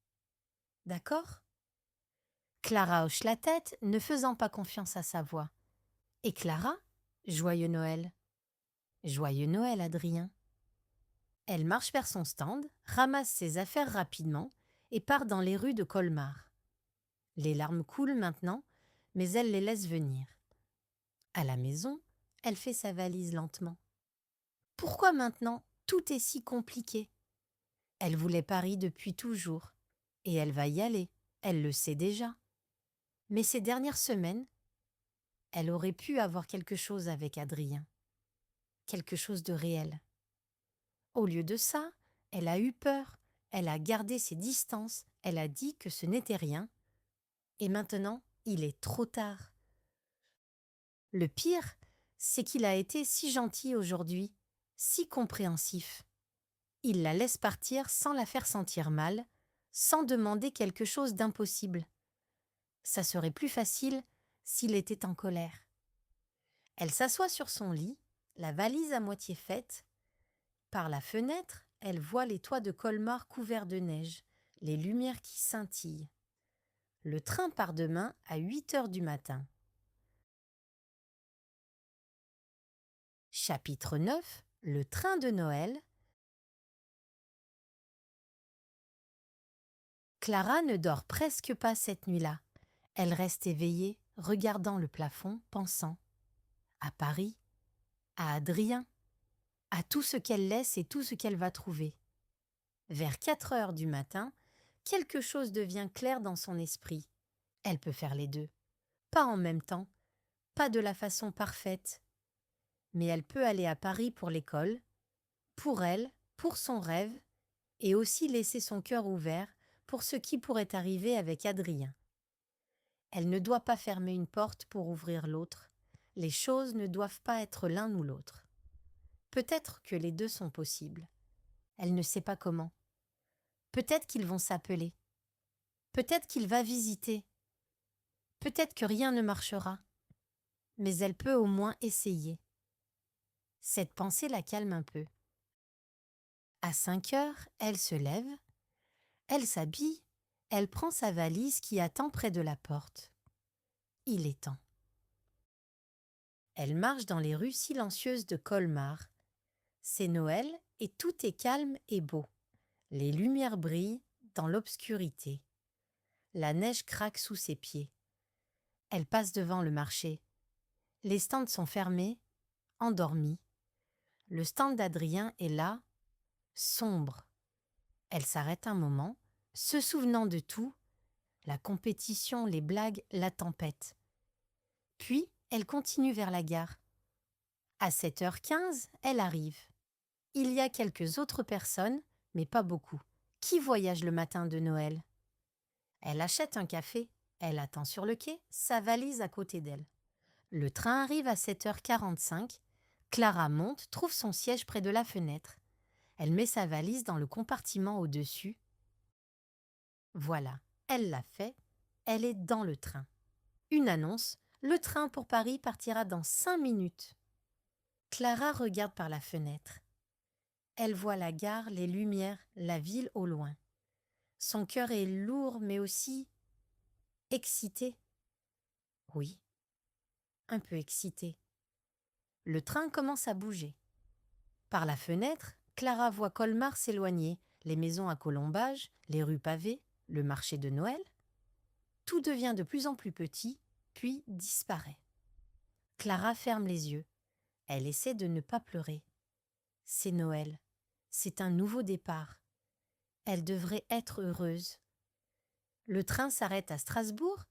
D'accord? Clara hoche la tête, ne faisant pas confiance à sa voix. Et Clara? Joyeux Noël. Joyeux Noël, Adrien. Elle marche vers son stand, ramasse ses affaires rapidement et part dans les rues de Colmar. Les larmes coulent maintenant, mais elle les laisse venir. À la maison, elle fait sa valise lentement. Pourquoi maintenant tout est si compliqué? Elle voulait Paris depuis toujours, et elle va y aller, elle le sait déjà. Mais ces dernières semaines, elle aurait pu avoir quelque chose avec Adrien, quelque chose de réel. Au lieu de ça, elle a eu peur, elle a gardé ses distances, elle a dit que ce n'était rien, et maintenant, il est trop tard. Le pire, c'est qu'il a été si gentil aujourd'hui, si compréhensif. Il la laisse partir sans la faire sentir mal, sans demander quelque chose d'impossible. Ça serait plus facile s'il était en colère. Elle s'assoit sur son lit, la valise à moitié faite. Par la fenêtre, elle voit les toits de Colmar couverts de neige, les lumières qui scintillent. Le train part demain à 8 heures du matin. Chapitre 9. Le train de Noël. Clara ne dort presque pas cette nuit-là. Elle reste éveillée, regardant le plafond, pensant à Paris, à Adrien, à tout ce qu'elle laisse et tout ce qu'elle va trouver. Vers 4 heures du matin, quelque chose devient clair dans son esprit. Elle peut faire les deux. Pas en même temps, pas de la façon parfaite. Mais elle peut aller à Paris pour l'école, pour elle, pour son rêve, et aussi laisser son cœur ouvert pour ce qui pourrait arriver avec Adrien. Elle ne doit pas fermer une porte pour ouvrir l'autre. Les choses ne doivent pas être l'un ou l'autre. Peut-être que les deux sont possibles. Elle ne sait pas comment. Peut-être qu'ils vont s'appeler. Peut-être qu'il va visiter. Peut-être que rien ne marchera. Mais elle peut au moins essayer. Cette pensée la calme un peu. À 5 heures, elle se lève. Elle s'habille. Elle prend sa valise qui attend près de la porte. Il est temps. Elle marche dans les rues silencieuses de Colmar. C'est Noël et tout est calme et beau. Les lumières brillent dans l'obscurité. La neige craque sous ses pieds. Elle passe devant le marché. Les stands sont fermés, endormis. Le stand d'Adrien est là, sombre. Elle s'arrête un moment, se souvenant de tout, la compétition, les blagues, la tempête. Puis, elle continue vers la gare. À 7h15, elle arrive. Il y a quelques autres personnes, mais pas beaucoup, qui voyagent le matin de Noël. Elle achète un café, elle attend sur le quai, sa valise à côté d'elle. Le train arrive à 7h45. Clara monte, trouve son siège près de la fenêtre. Elle met sa valise dans le compartiment au-dessus. Voilà, elle l'a fait, elle est dans le train. Une annonce, le train pour Paris partira dans 5 minutes. Clara regarde par la fenêtre. Elle voit la gare, les lumières, la ville au loin. Son cœur est lourd mais aussi excité. Oui, un peu excité. Le train commence à bouger. Par la fenêtre, Clara voit Colmar s'éloigner, les maisons à colombages, les rues pavées, le marché de Noël. Tout devient de plus en plus petit, puis disparaît. Clara ferme les yeux. Elle essaie de ne pas pleurer. C'est Noël. C'est un nouveau départ. Elle devrait être heureuse. Le train s'arrête à Strasbourg.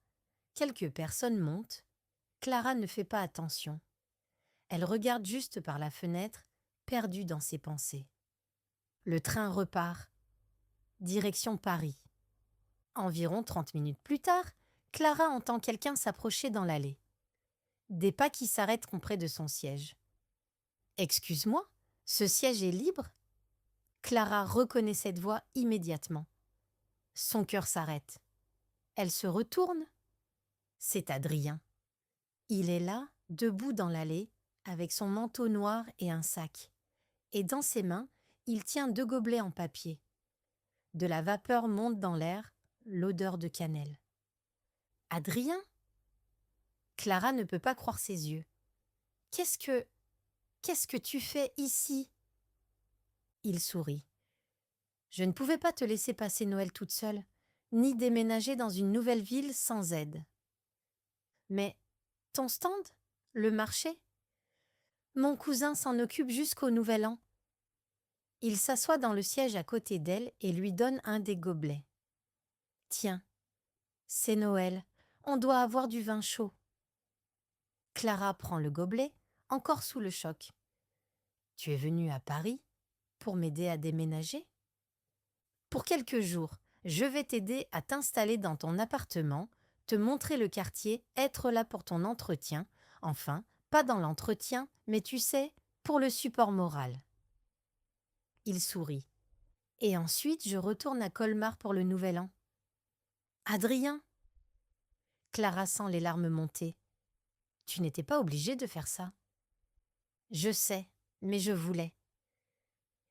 Quelques personnes montent. Clara ne fait pas attention. Elle regarde juste par la fenêtre, perdue dans ses pensées. Le train repart. Direction Paris. Environ 30 minutes plus tard, Clara entend quelqu'un s'approcher dans l'allée. Des pas qui s'arrêtent près de son siège. « Excuse-moi, ce siège est libre ?» Clara reconnaît cette voix immédiatement. Son cœur s'arrête. Elle se retourne. C'est Adrien. Il est là, debout dans l'allée, avec son manteau noir et un sac. Et dans ses mains, il tient 2 gobelets en papier. De la vapeur monte dans l'air, l'odeur de cannelle. « Adrien ?» Clara ne peut pas croire ses yeux. « Qu'est-ce que tu fais ici ?» Il sourit. « Je ne pouvais pas te laisser passer Noël toute seule, ni déménager dans une nouvelle ville sans aide. »« Mais ton stand ? Le marché ? Mon cousin s'en occupe jusqu'au Nouvel An. » Il s'assoit dans le siège à côté d'elle et lui donne un des gobelets. « Tiens, c'est Noël, on doit avoir du vin chaud. » Clara prend le gobelet, encore sous le choc. « Tu es venue à Paris pour m'aider à déménager ? Pour quelques jours, je vais t'aider à t'installer dans ton appartement, te montrer le quartier, être là pour ton entretien, enfin, pas dans l'entretien, mais tu sais, pour le support moral. » Il sourit. « Et ensuite, je retourne à Colmar pour le Nouvel An. »« Adrien !» Clara sent les larmes monter. « Tu n'étais pas obligé de faire ça. »« Je sais, mais je voulais. »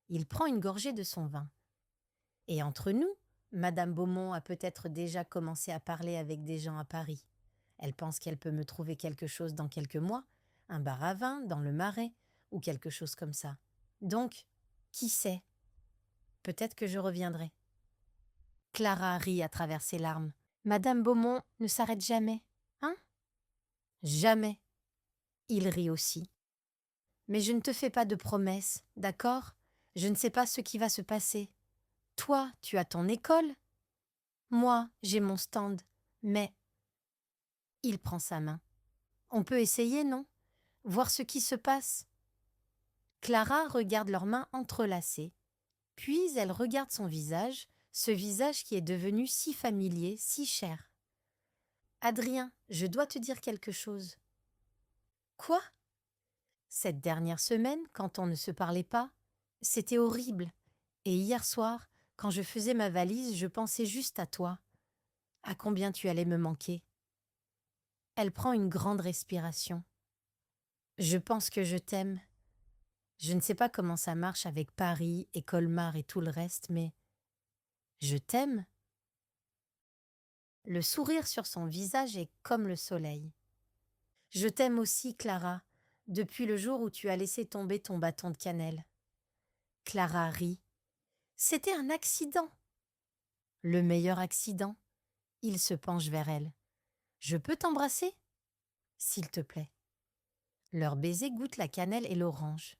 Il prend une gorgée de son vin. « Et entre nous, Madame Beaumont a peut-être déjà commencé à parler avec des gens à Paris. Elle pense qu'elle peut me trouver quelque chose dans quelques mois, un bar à vin dans le Marais, ou quelque chose comme ça. Donc, qui sait ? Peut-être que je reviendrai. » Clara rit à travers ses larmes. « Madame Beaumont ne s'arrête jamais, hein ? » ?»« Jamais. » Il rit aussi. « Mais je ne te fais pas de promesses, d'accord ? Je ne sais pas ce qui va se passer. Toi, tu as ton école. Moi, j'ai mon stand. Mais... » Il prend sa main. « On peut essayer, non ? Voir ce qui se passe. » Clara regarde leurs mains entrelacées. Puis elle regarde son visage, ce visage qui est devenu si familier, si cher. « Adrien, je dois te dire quelque chose. »« Quoi ? » ?»« Cette dernière semaine, quand on ne se parlait pas, c'était horrible. Et hier soir, quand je faisais ma valise, je pensais juste à toi. À combien tu allais me manquer. » Elle prend une grande respiration. « Je pense que je t'aime. Je ne sais pas comment ça marche avec Paris et Colmar et tout le reste, mais je t'aime. » Le sourire sur son visage est comme le soleil. « Je t'aime aussi, Clara, depuis le jour où tu as laissé tomber ton bâton de cannelle. » Clara rit. « C'était un accident. » « Le meilleur accident. » Il se penche vers elle. « Je peux t'embrasser ? » « S'il te plaît. » Leur baiser goûte la cannelle et l'orange.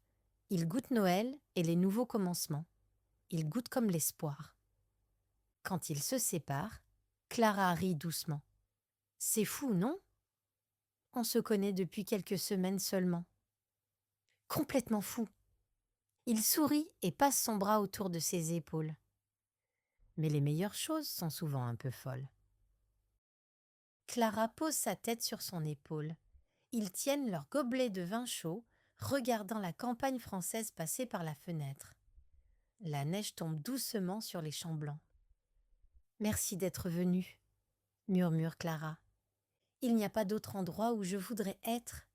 Ils goûtent Noël et les nouveaux commencements. il goûte comme l'espoir. Quand ils se séparent, Clara rit doucement. C'est fou, non? On se connaît depuis quelques semaines seulement. Complètement fou. Il sourit et passe son bras autour de ses épaules. Mais les meilleures choses sont souvent un peu folles. Clara pose sa tête sur son épaule. Ils tiennent leur gobelet de vin chaud, regardant la campagne française passer par la fenêtre. La neige tombe doucement sur les champs blancs. « Merci d'être venu, » murmure Clara. « Il n'y a pas d'autre endroit où je voudrais être. »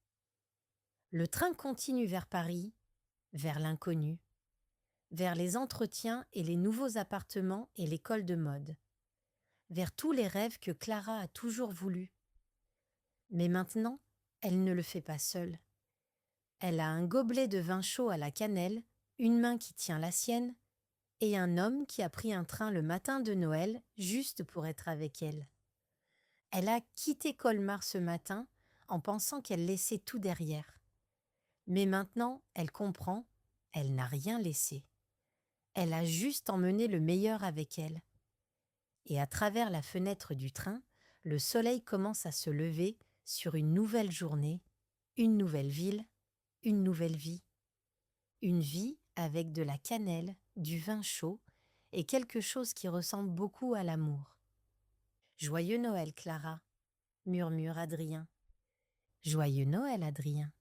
Le train continue vers Paris, vers l'inconnu, vers les entretiens et les nouveaux appartements et l'école de mode, vers tous les rêves que Clara a toujours voulu. Mais maintenant, elle ne le fait pas seule. Elle a un gobelet de vin chaud à la cannelle, une main qui tient la sienne, et un homme qui a pris un train le matin de Noël juste pour être avec elle. Elle a quitté Colmar ce matin en pensant qu'elle laissait tout derrière. Mais maintenant, elle comprend, elle n'a rien laissé. Elle a juste emmené le meilleur avec elle. Et à travers la fenêtre du train, le soleil commence à se lever sur une nouvelle journée, une nouvelle ville, une nouvelle vie. Une vie avec de la cannelle, du vin chaud et quelque chose qui ressemble beaucoup à l'amour. « Joyeux Noël, Clara » murmure Adrien. « Joyeux Noël, Adrien »